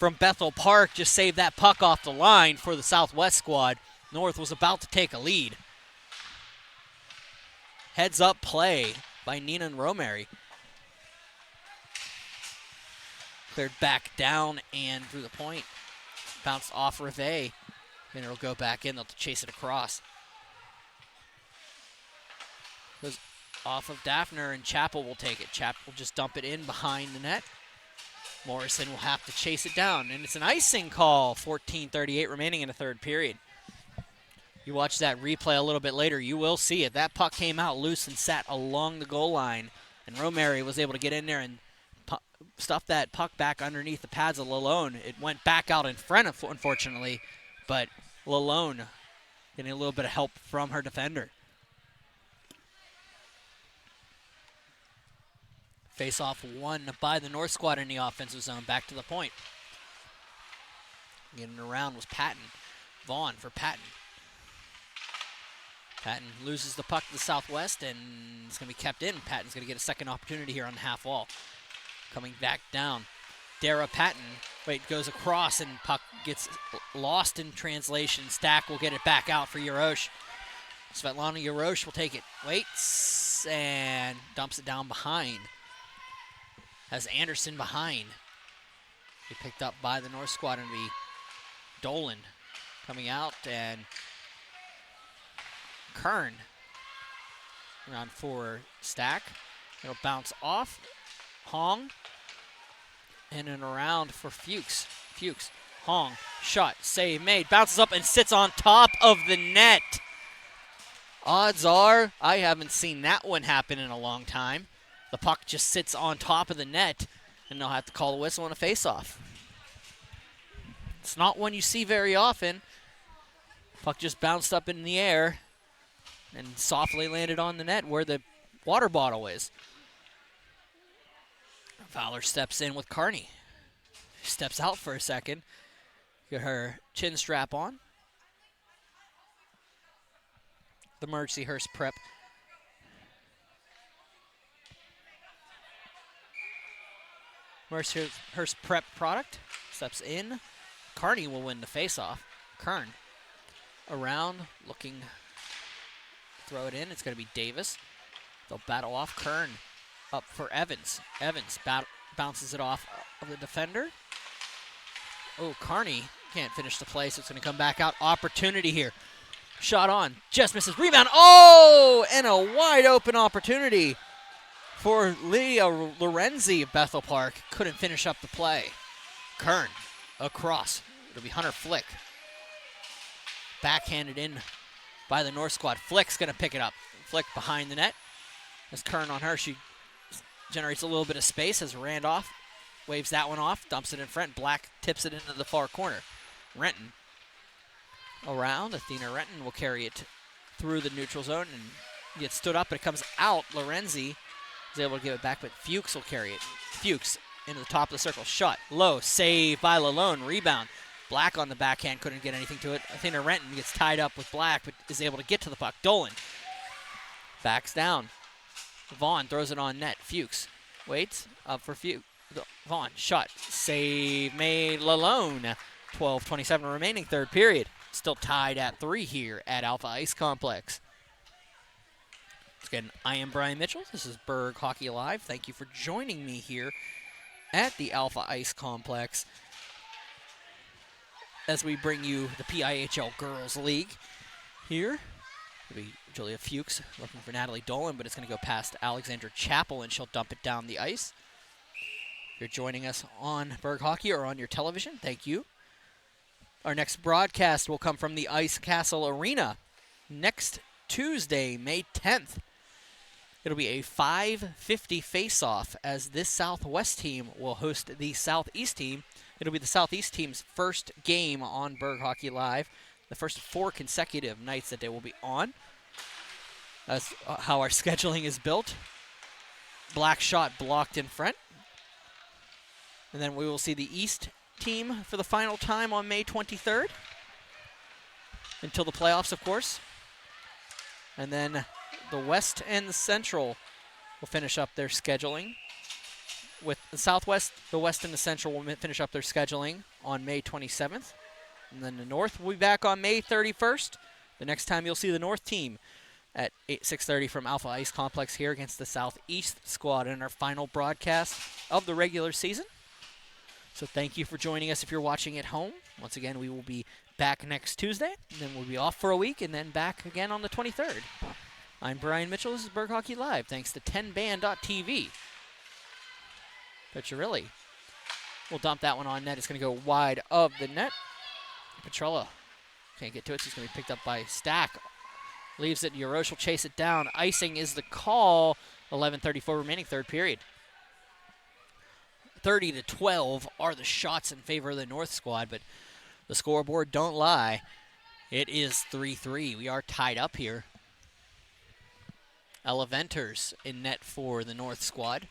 S1: from Bethel Park just saved that puck off the line for the Southwest squad. North was about to take a lead. Heads up play by Nina and Romary. Cleared back down and through the point. Bounced off Reve. And it'll go back in. They'll chase it across. Goes off of Daphner, and Chappell will take it. Chappell will just dump it in behind the net. Morrison will have to chase it down, and it's an icing call. 14:38 remaining in the third period. You watch that replay a little bit later, you will see it. That puck came out loose and sat along the goal line, and Romary was able to get in there and stuff that puck back underneath the pads of Lalone. It went back out in front, unfortunately, but Lalone getting a little bit of help from her defender. Face-off won by the North squad in the offensive zone. Back to the point. Getting around was Patton. Vaughn for Patton. Patton loses the puck to the Southwest, and it's going to be kept in. Patton's going to get a second opportunity here on the half wall. Coming back down. Dara Patton, goes across, and puck gets lost in translation. Stack will get it back out for Yarosh. Svetlana Yarosh will take it. Waits and dumps it down behind. Has Anderson behind. He picked up by the North squad, and be Dolan coming out, and Kern around for Stack. It'll bounce off. Hong. In and around for Fuchs. Fuchs. Hong. Shot. Save made. Bounces up and sits on top of the net. Odds are I haven't seen that one happen in a long time. The puck just sits on top of the net, and they'll have to call the whistle on a face-off. It's not one you see very often. Puck just bounced up in the air and softly landed on the net where the water bottle is. Fowler steps in with Carney. Steps out for a second. Get her chin strap on. The Mercyhurst prep. Mercyhurst prep product. Steps in. Carney will win the face-off. Kern around, looking, throw it in. It's going to be Davis. They'll battle off. Kern up for Evans. Evans bounces it off of the defender. Oh, Carney can't finish the play, so it's going to come back out. Opportunity here. Shot on. Just misses. Rebound. Oh, and a wide open opportunity for Lydia Lorenzi of Bethel Park. Couldn't finish up the play. Kern across. It'll be Hunter Flick. Backhanded in by the North squad. Flick's going to pick it up. Flick behind the net. As Kern on her, she generates a little bit of space as Randolph waves that one off, dumps it in front. Black tips it into the far corner. Renton around. Athena Renton will carry it through the neutral zone and gets stood up, but it comes out. Lorenzi is able to give it back, but Fuchs will carry it. Fuchs into the top of the circle. Shot. Low. Save by Lalone. Rebound. Black on the backhand. Couldn't get anything to it. Athena Renton gets tied up with Black, but is able to get to the puck. Dolan backs down. Vaughn throws it on net. Fuchs waits up for Fuchs. Vaughn. Shot. Save made. Lalone. 12:27 remaining third period. Still tied at 3 here at Alpha Ice Complex. Again, I am Brian Mitchell. This is Berg Hockey Live. Thank you for joining me here at the Alpha Ice Complex as we bring you the PIHL Girls League here. It'll be Julia Fuchs looking for Natalie Dolan, but it's going to go past Alexandra Chappell, and she'll dump it down the ice. If you're joining us on Berg Hockey or on your television, thank you. Our next broadcast will come from the Ice Castle Arena next Tuesday, May 10th. It'll be a 5:50 face-off as this Southwest team will host the Southeast team. It'll be the Southeast team's first game on Berg Hockey Live, the first 4 consecutive nights that they will be on. That's how our scheduling is built. Black shot blocked in front. And then we will see the East team for the final time on May 23rd. Until the playoffs, of course. And then the West and the Central will finish up their scheduling. With the Southwest, the West, and the Central will finish up their scheduling on May 27th. And then the North will be back on May 31st. The next time you'll see the North team at 6:30 from Alpha Ice Complex here against the Southeast squad in our final broadcast of the regular season. So thank you for joining us if you're watching at home. Once again, we will be back next Tuesday, and then we'll be off for a week, and then back again on the 23rd. I'm Brian Mitchell. This is Berg Hockey Live, thanks to 10band.tv. Piccirilli will dump that one on net. It's going to go wide of the net. Petrella can't get to it, so it's going to be picked up by Stack. Leaves it. Yarosh will chase it down. Icing is the call. 11:34 remaining, third period. 30-12 are the shots in favor of the North squad, but the scoreboard don't lie. It is 3-3. We are tied up here. Ella Venters in net for the North squad.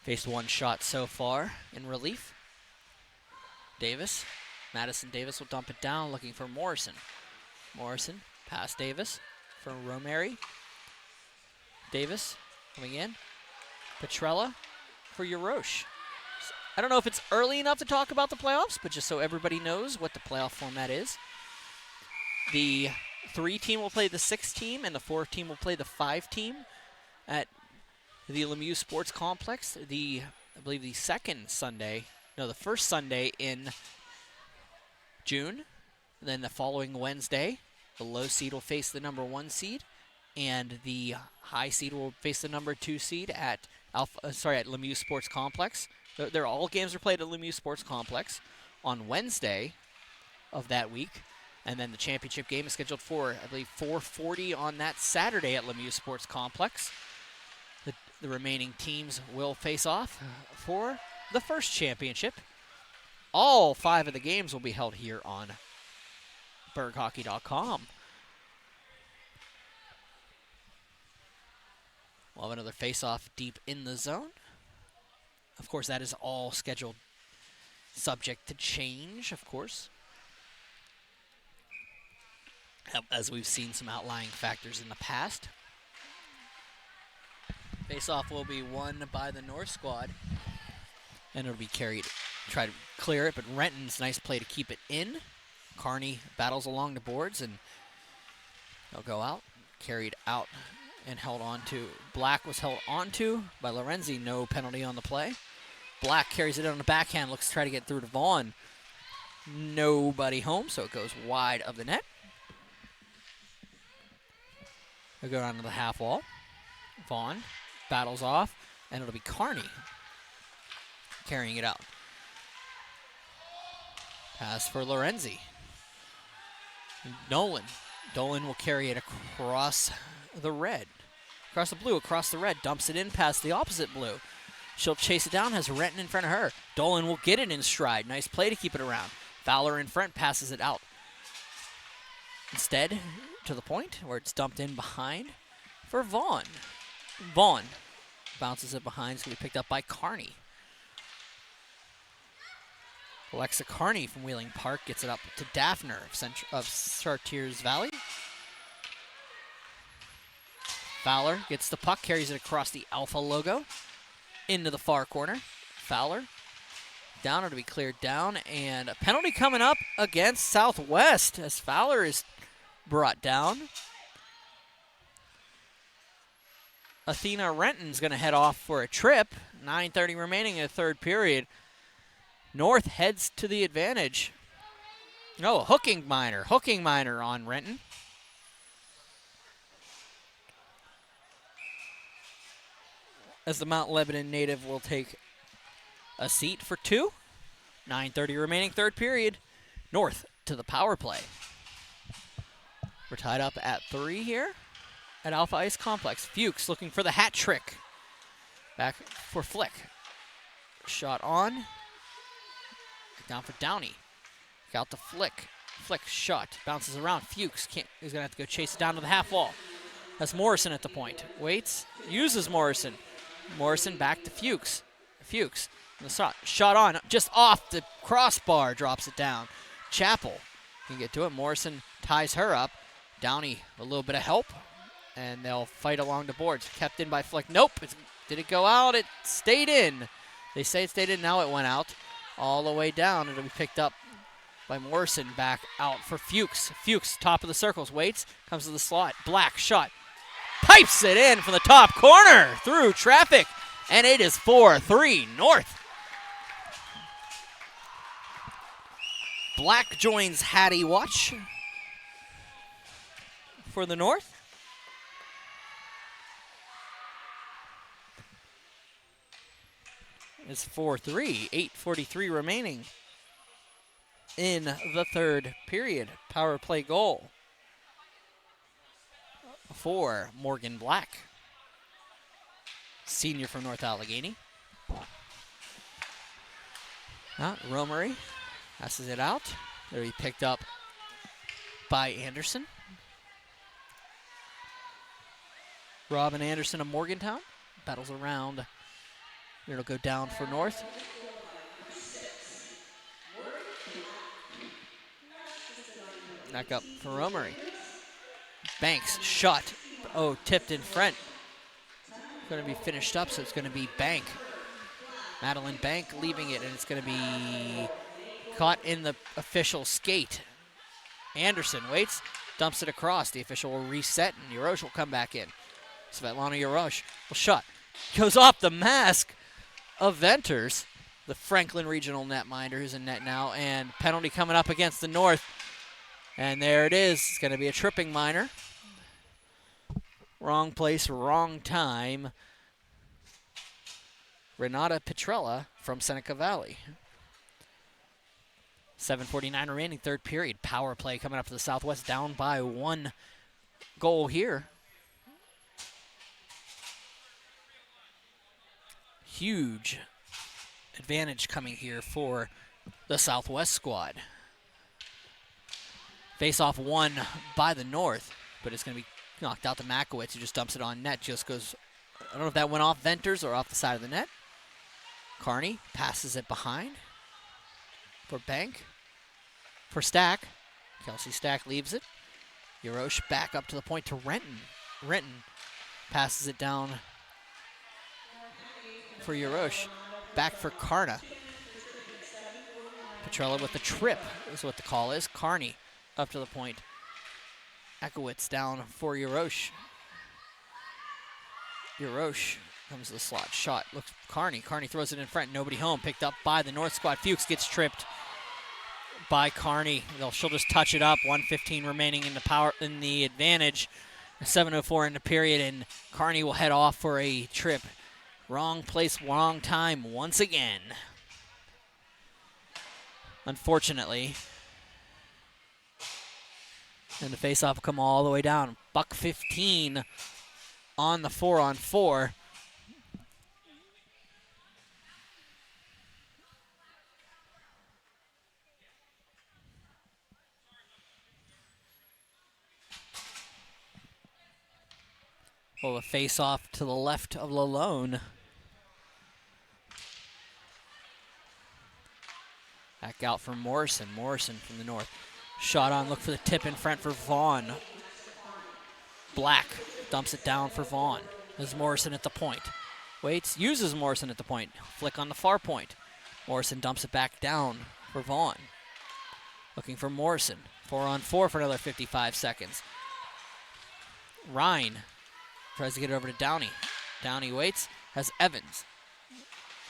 S1: Faced one shot so far in relief. Davis. Madison Davis will dump it down, looking for Morrison. Morrison, past Davis for Romeri. Davis coming in. Petrella for Yarosh. I don't know if it's early enough to talk about the playoffs, but just so everybody knows what the playoff format is. The 3 team will play the 6 team, and the 4 team will play the 5 team at the Lemieux Sports Complex. I believe the first Sunday in June. And then the following Wednesday, the low seed will face the number 1 seed, and the high seed will face the number 2 seed at Lemieux Sports Complex. All games are played at Lemieux Sports Complex on Wednesday of that week, and then the championship game is scheduled for, I believe, 4:40 on that Saturday at Lemieux Sports Complex. The remaining teams will face off for the first championship. All 5 of the games will be held here on berghockey.com. We'll have another face-off deep in the zone. Of course, that is all scheduled subject to change, of course, as we've seen some outlying factors in the past. Face-off will be won by the North squad, and it'll be carried. Try to clear it, but Renton's nice play to keep it in. Carney battles along the boards, and they'll go out. Carried out and held on to. Black was held onto by Lorenzi. No penalty on the play. Black carries it on the backhand, looks to try to get through to Vaughn. Nobody home, so it goes wide of the net. They'll go down to the half wall. Vaughn battles off, and it'll be Carney carrying it out. Pass for Lorenzi. Nolan. Dolan will carry it across the red. Across the blue, across the red. Dumps it in past the opposite blue. She'll chase it down, has Renton in front of her. Dolan will get it in stride. Nice play to keep it around. Fowler in front, passes it out. Instead, to the point where it's dumped in behind for Vaughn. Vaughn bounces it behind. It's going to be picked up by Carney. Alexa Carney from Wheeling Park gets it up to Daphner of Chartiers Valley. Fowler gets the puck, carries it across the Alpha logo into the far corner. Fowler down, it'll be cleared down, and a penalty coming up against Southwest as Fowler is brought down. Athena Renton's going to head off for a trip. 9:30 remaining in the third period. North heads to the advantage. Oh, hooking minor on Renton. As the Mount Lebanon native will take a seat for 2. 9:30 remaining third period. North to the power play. We're tied up at 3 here at Alpha Ice Complex. Fuchs looking for the hat trick. Back for Flick. Shot on. Down for Downey. Out to Flick. Flick shot. Bounces around. Fuchs he's going to have to go chase it down to the half wall. That's Morrison at the point. Waits. Uses Morrison. Morrison back to Fuchs. Fuchs. Shot on. Just off the crossbar. Drops it down. Chappell can get to it. Morrison ties her up. Downey a little bit of help. And they'll fight along the boards. Kept in by Flick. Nope. Did it go out? It stayed in. They say it stayed in. Now it went out. all the way down. It'll be picked up by Morrison, back out for Fuchs. Fuchs, top of the circles, waits, comes to the slot. Black shot, pipes it in from the top corner through traffic, and it is 4-3 North. Black joins Hattie Watch for the North. It's 4-3, 8:43 remaining in the third period. Power play goal for Morgan Black, senior from North Allegheny. Romery passes it out. There he picked up by Anderson. Robin Anderson of Morgantown battles around. It'll go down for North. Back up for Romery. Banks, shot. Oh, tipped in front. Going to be finished up, so it's going to be Bank. Madeline Bank leaving it, and it's going to be caught in the official skate. Anderson waits, dumps it across. The official will reset, and Yarosh will come back in. Svetlana Yarosh will shot. Goes off the mask of Venters, the Franklin Regional netminder who's in net now, and penalty coming up against the North. And there it is. It's going to be a tripping minor. Wrong place, wrong time. Renata Petrella from Seneca Valley. 7:49 remaining, third period. Power play coming up for the Southwest, down by 1 goal here. Huge advantage coming here for the Southwest squad. Face-off won by the North, but it's going to be knocked out to Makowitz, who just dumps it on net. Just goes, I don't know if that went off Venters or off the side of the net. Carney passes it behind for Bank. For Stack. Kelsey Stack leaves it. Yarosh back up to the point to Renton. Renton passes it down for Yarosh. Back for Karna. Petrella with the trip is what the call is. Carney up to the point. Ekowitz down for Yarosh. Yarosh comes to the slot. Shot. Looks Carney. Carney throws it in front. Nobody home. Picked up by the North squad. Fuchs gets tripped by Carney. She'll just touch it up. 1:15 remaining in the advantage. 7:04 in the period, and Carney will head off for a trip. Wrong place, wrong time once again. Unfortunately. And the face-off will come all the way down. $1.15 on the 4-on-4. Well, a face-off to the left of Lalone. Back out for Morrison. Morrison from the North. Shot on, look for the tip in front for Vaughn. Black dumps it down for Vaughn. There's Morrison at the point. Waits, uses Morrison at the point. Flick on the far point. Morrison dumps it back down for Vaughn. Looking for Morrison. 4-on-4 for another 55 seconds. Rhine tries to get it over to Downey. Downey waits, has Evans.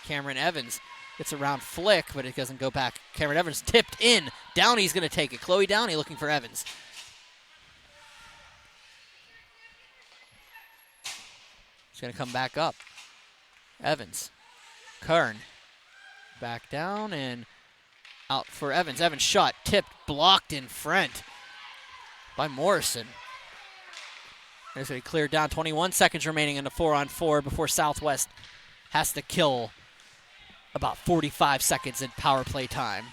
S1: Cameron Evans gets around Flick, but it doesn't go back. Cameron Evans tipped in. Downey's going to take it. Chloe Downey looking for Evans. He's going to come back up. Evans. Kern. Back down and out for Evans. Evans shot, tipped, blocked in front by Morrison. There's going to be cleared down. 21 seconds remaining in the 4-on-4 before Southwest has to kill about 45 seconds in power play time.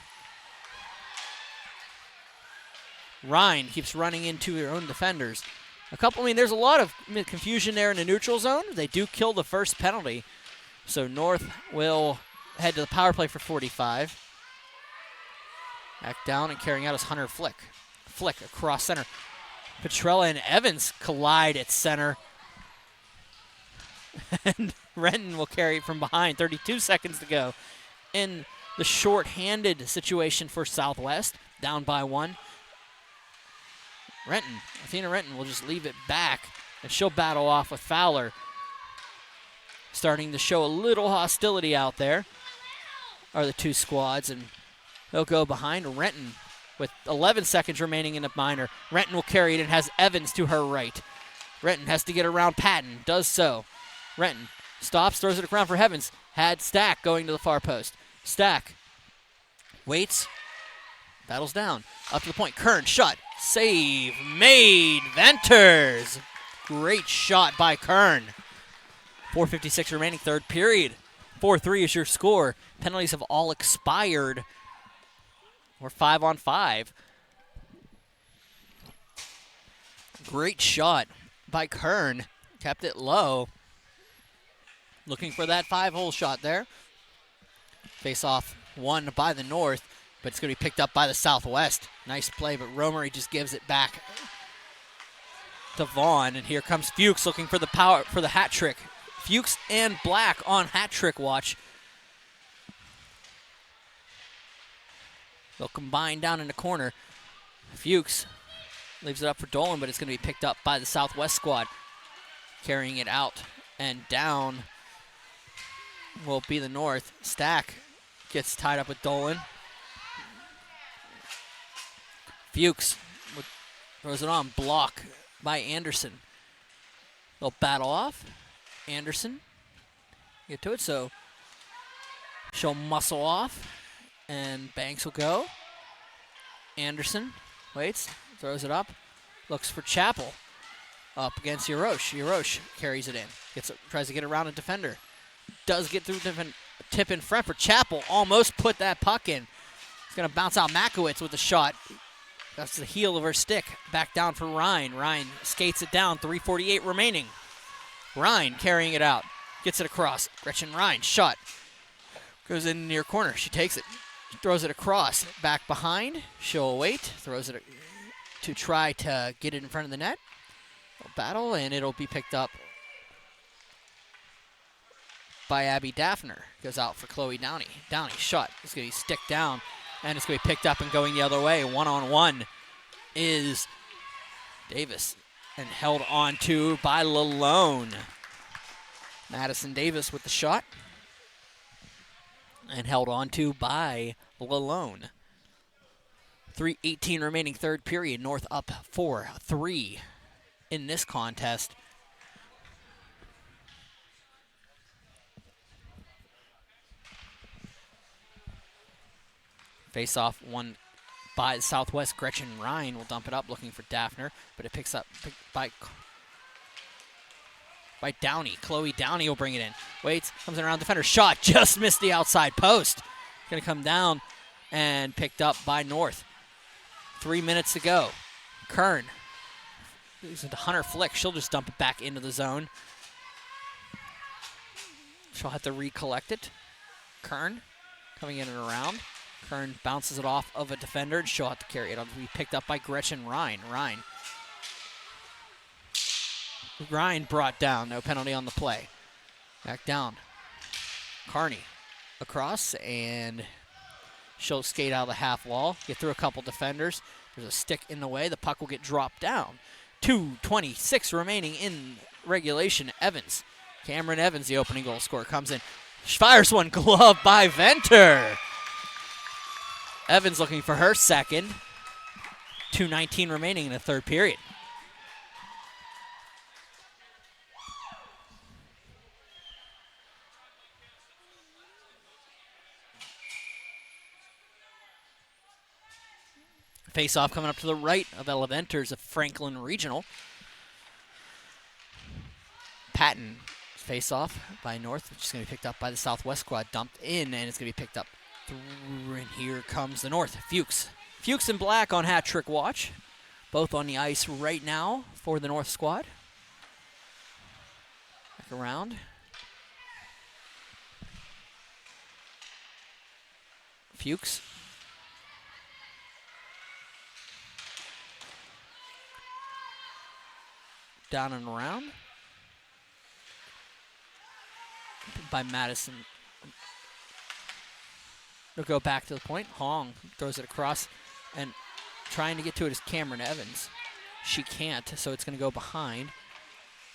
S1: Rhine keeps running into their own defenders. There's a lot of confusion there in the neutral zone. They do kill the first penalty. So North will head to the power play for 45. Back down and carrying out is Hunter Flick. Flick across center. Petrella and Evans collide at center. And Renton will carry it from behind. 32 seconds to go in the short-handed situation for Southwest, down by 1. Athena Renton will just leave it back, and she'll battle off with Fowler. Starting to show a little hostility out there are the two squads, and they'll go behind Renton with 11 seconds remaining in the minor. Renton will carry it and has Evans to her right. Renton has to get around Patton, does so. Renton stops, throws it around for Evans. Had Stack going to the far post. Stack waits, battles down, up to the point. Kern, shot, save, made, Venters. Great shot by Kern. 4:56 remaining, third period. 4-3 is your score. Penalties have all expired. We're 5-on-5. Great shot by Kern. Kept it low. Looking for that 5-hole shot there. Face off won by the North, but it's going to be picked up by the Southwest. Nice play, but Romery just gives it back to Vaughn, and here comes Fuchs looking for the power for the hat trick. Fuchs and Black on hat trick watch. They'll combine down in the corner. Fuchs leaves it up for Dolan, but it's going to be picked up by the Southwest squad. Carrying it out and down will be the North. Stack gets tied up with Dolan. Fuchs throws it on, block by Anderson. They'll battle off. Anderson get to it, so she'll muscle off, and Banks will go. Anderson waits, throws it up, looks for Chappell. Up against Yarosh. Yarosh carries it in. Tries to get around a defender. Does get through tip in front for Chappell. Almost put that puck in. It's going to bounce out Makowitz with a shot. That's the heel of her stick. Back down for Ryan. Ryan skates it down. 3:48 remaining. Ryan carrying it out. Gets it across. Gretchen Ryan. Shot. Goes in near corner. She takes it. Throws it across. Back behind. She'll wait. Throws it to try to get it in front of the net. Battle, and it'll be picked up by Abby Daffner. Goes out for Chloe Downey. Downey shot. It's going to be stick down, and it's going to be picked up and going the other way. One-on-one is Davis, and held on to by Lalone. Madison Davis with the shot, and held on to by Lalone. 3:18 remaining, third period. North up 4-3 in this contest. Face off won by Southwest. Gretchen Ryan will dump it up looking for Daffner, but it picked by Downey. Chloe Downey will bring it in. Waits, comes in around defender. Shot, just missed the outside post. Going to come down and picked up by North. 3 minutes to go. Kern. Using the Hunter flick. She'll just dump it back into the zone. She'll have to recollect it. Kern coming in and around. Kern bounces it off of a defender, and she'll have to carry it. It'll be picked up by Gretchen Ryan. Ryan brought down. No penalty on the play. Back down. Carney across, and she'll skate out of the half wall. Get through a couple defenders. There's a stick in the way. The puck will get dropped down. 2:26 remaining in regulation. Evans. Cameron Evans, the opening goal scorer, comes in. Fires one, glove by Venter. Evans looking for her second. 2:19 remaining in the third period. Face-off coming up to the right of Ella Venters of Franklin Regional. Patton, face-off by North, which is going to be picked up by the Southwest squad. Dumped in, and it's going to be picked up through, and here comes the North. Fuchs. Fuchs and Black on hat trick watch. Both on the ice right now for the North squad. Back around. Fuchs. Down and around by Madison. It'll go back to the point. Hong throws it across, and trying to get to it is Cameron Evans. She can't, so it's going to go behind.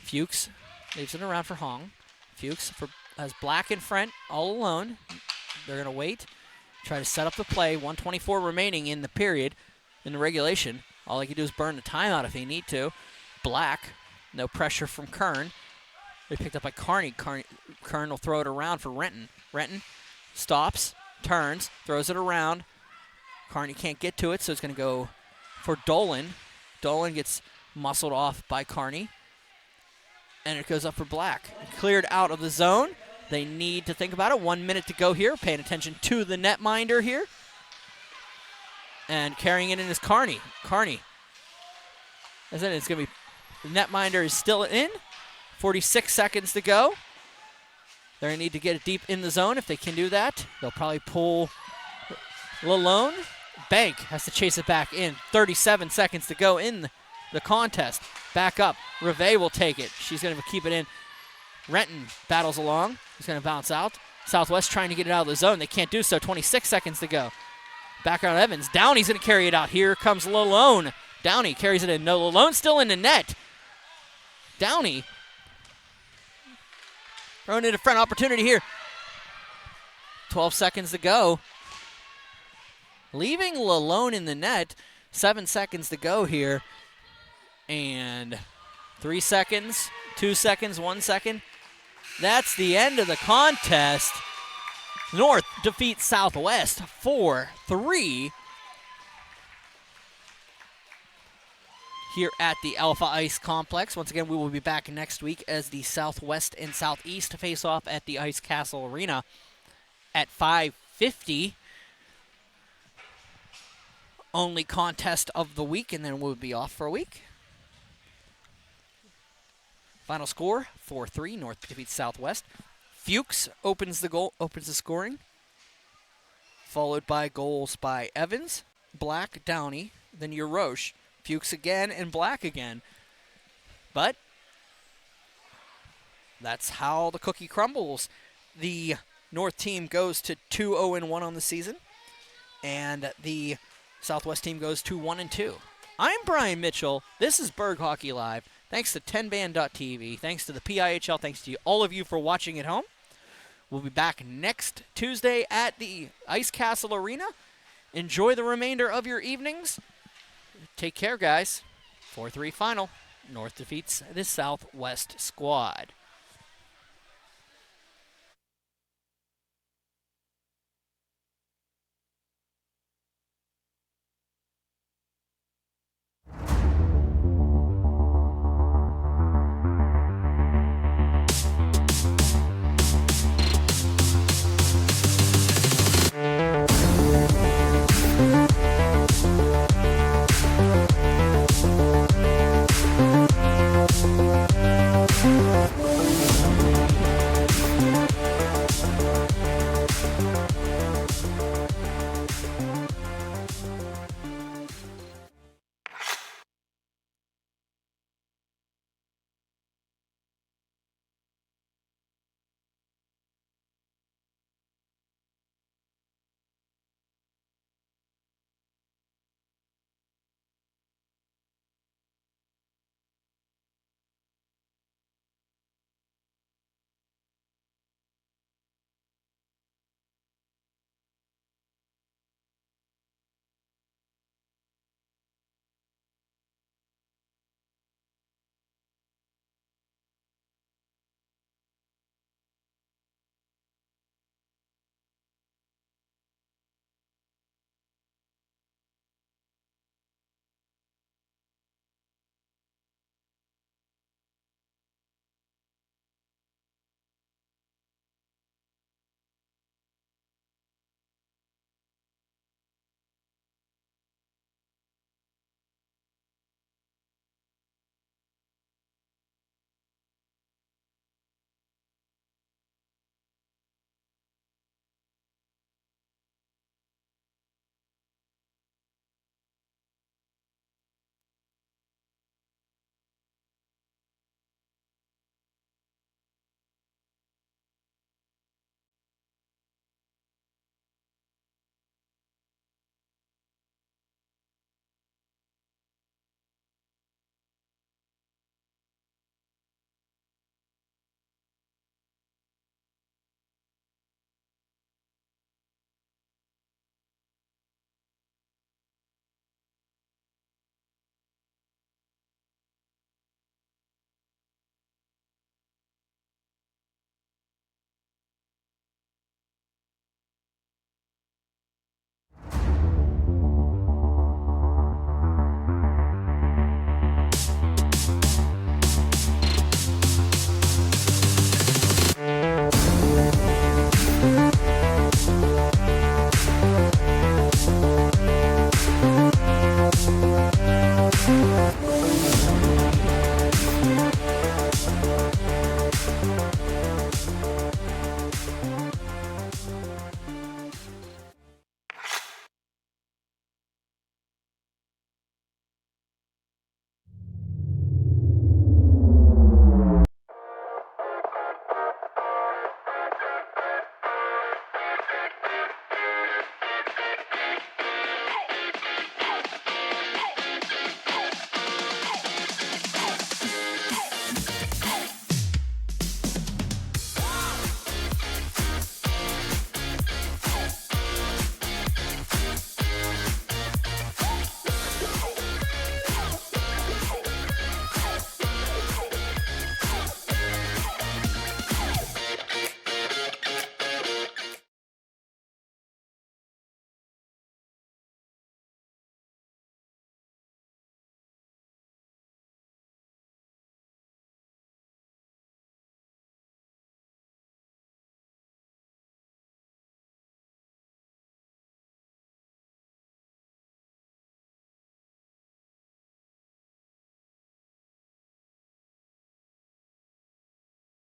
S1: Fuchs leaves it around for Hong. Fuchs has Black in front, all alone. They're going to wait, try to set up the play. 1:24 remaining in the period, in the regulation. All they can do is burn the timeout if they need to. Black, no pressure from Kern. They picked up by Kearney. Kern will throw it around for Renton. Renton stops, turns, throws it around. Kearney can't get to it, so it's going to go for Dolan. Dolan gets muscled off by Kearney. And it goes up for Black. Cleared out of the zone. They need to think about it. 1 minute to go here. Paying attention to the netminder here. And carrying it in is Kearney. Kearney. It's going to be, the netminder is still in. 46 seconds to go. They're going to need to get it deep in the zone. If they can do that, they'll probably pull Lalone. Bank has to chase it back in. 37 seconds to go in the contest. Back up. Reve will take it. She's going to keep it in. Renton battles along. He's going to bounce out. Southwest trying to get it out of the zone. They can't do so. 26 seconds to go. Back on Evans. Downey's going to carry it out. Here comes Lalone. Downey carries it in. No, Lalone's still in the net. Downey throwing it in front. Opportunity here. 12 seconds to go. Leaving Lalone in the net. 7 seconds to go here. And 3 seconds, 2 seconds, 1 second. That's the end of the contest. North defeats Southwest 4-3 here at the Alpha Ice Complex. Once again, we will be back next week as the Southwest and Southeast face off at the Ice Castle Arena at 5:50. Only contest of the week, and then we'll be off for a week. Final score, 4-3. North defeats Southwest. Fuchs opens the scoring. Followed by goals by Evans, Black, Downey, then Yarosh, Fuchs again, and Black again. But that's how the cookie crumbles. The North team goes to 2-0-1 on the season, and the Southwest team goes to 1-2. I'm Brian Mitchell. This is Berg Hockey Live. Thanks to 10band.tv. Thanks to the PIHL. Thanks to all of you for watching at home. We'll be back next Tuesday at the Ice Castle Arena. Enjoy the remainder of your evenings. Take care, guys. 4-3 final. North defeats the Southwest squad.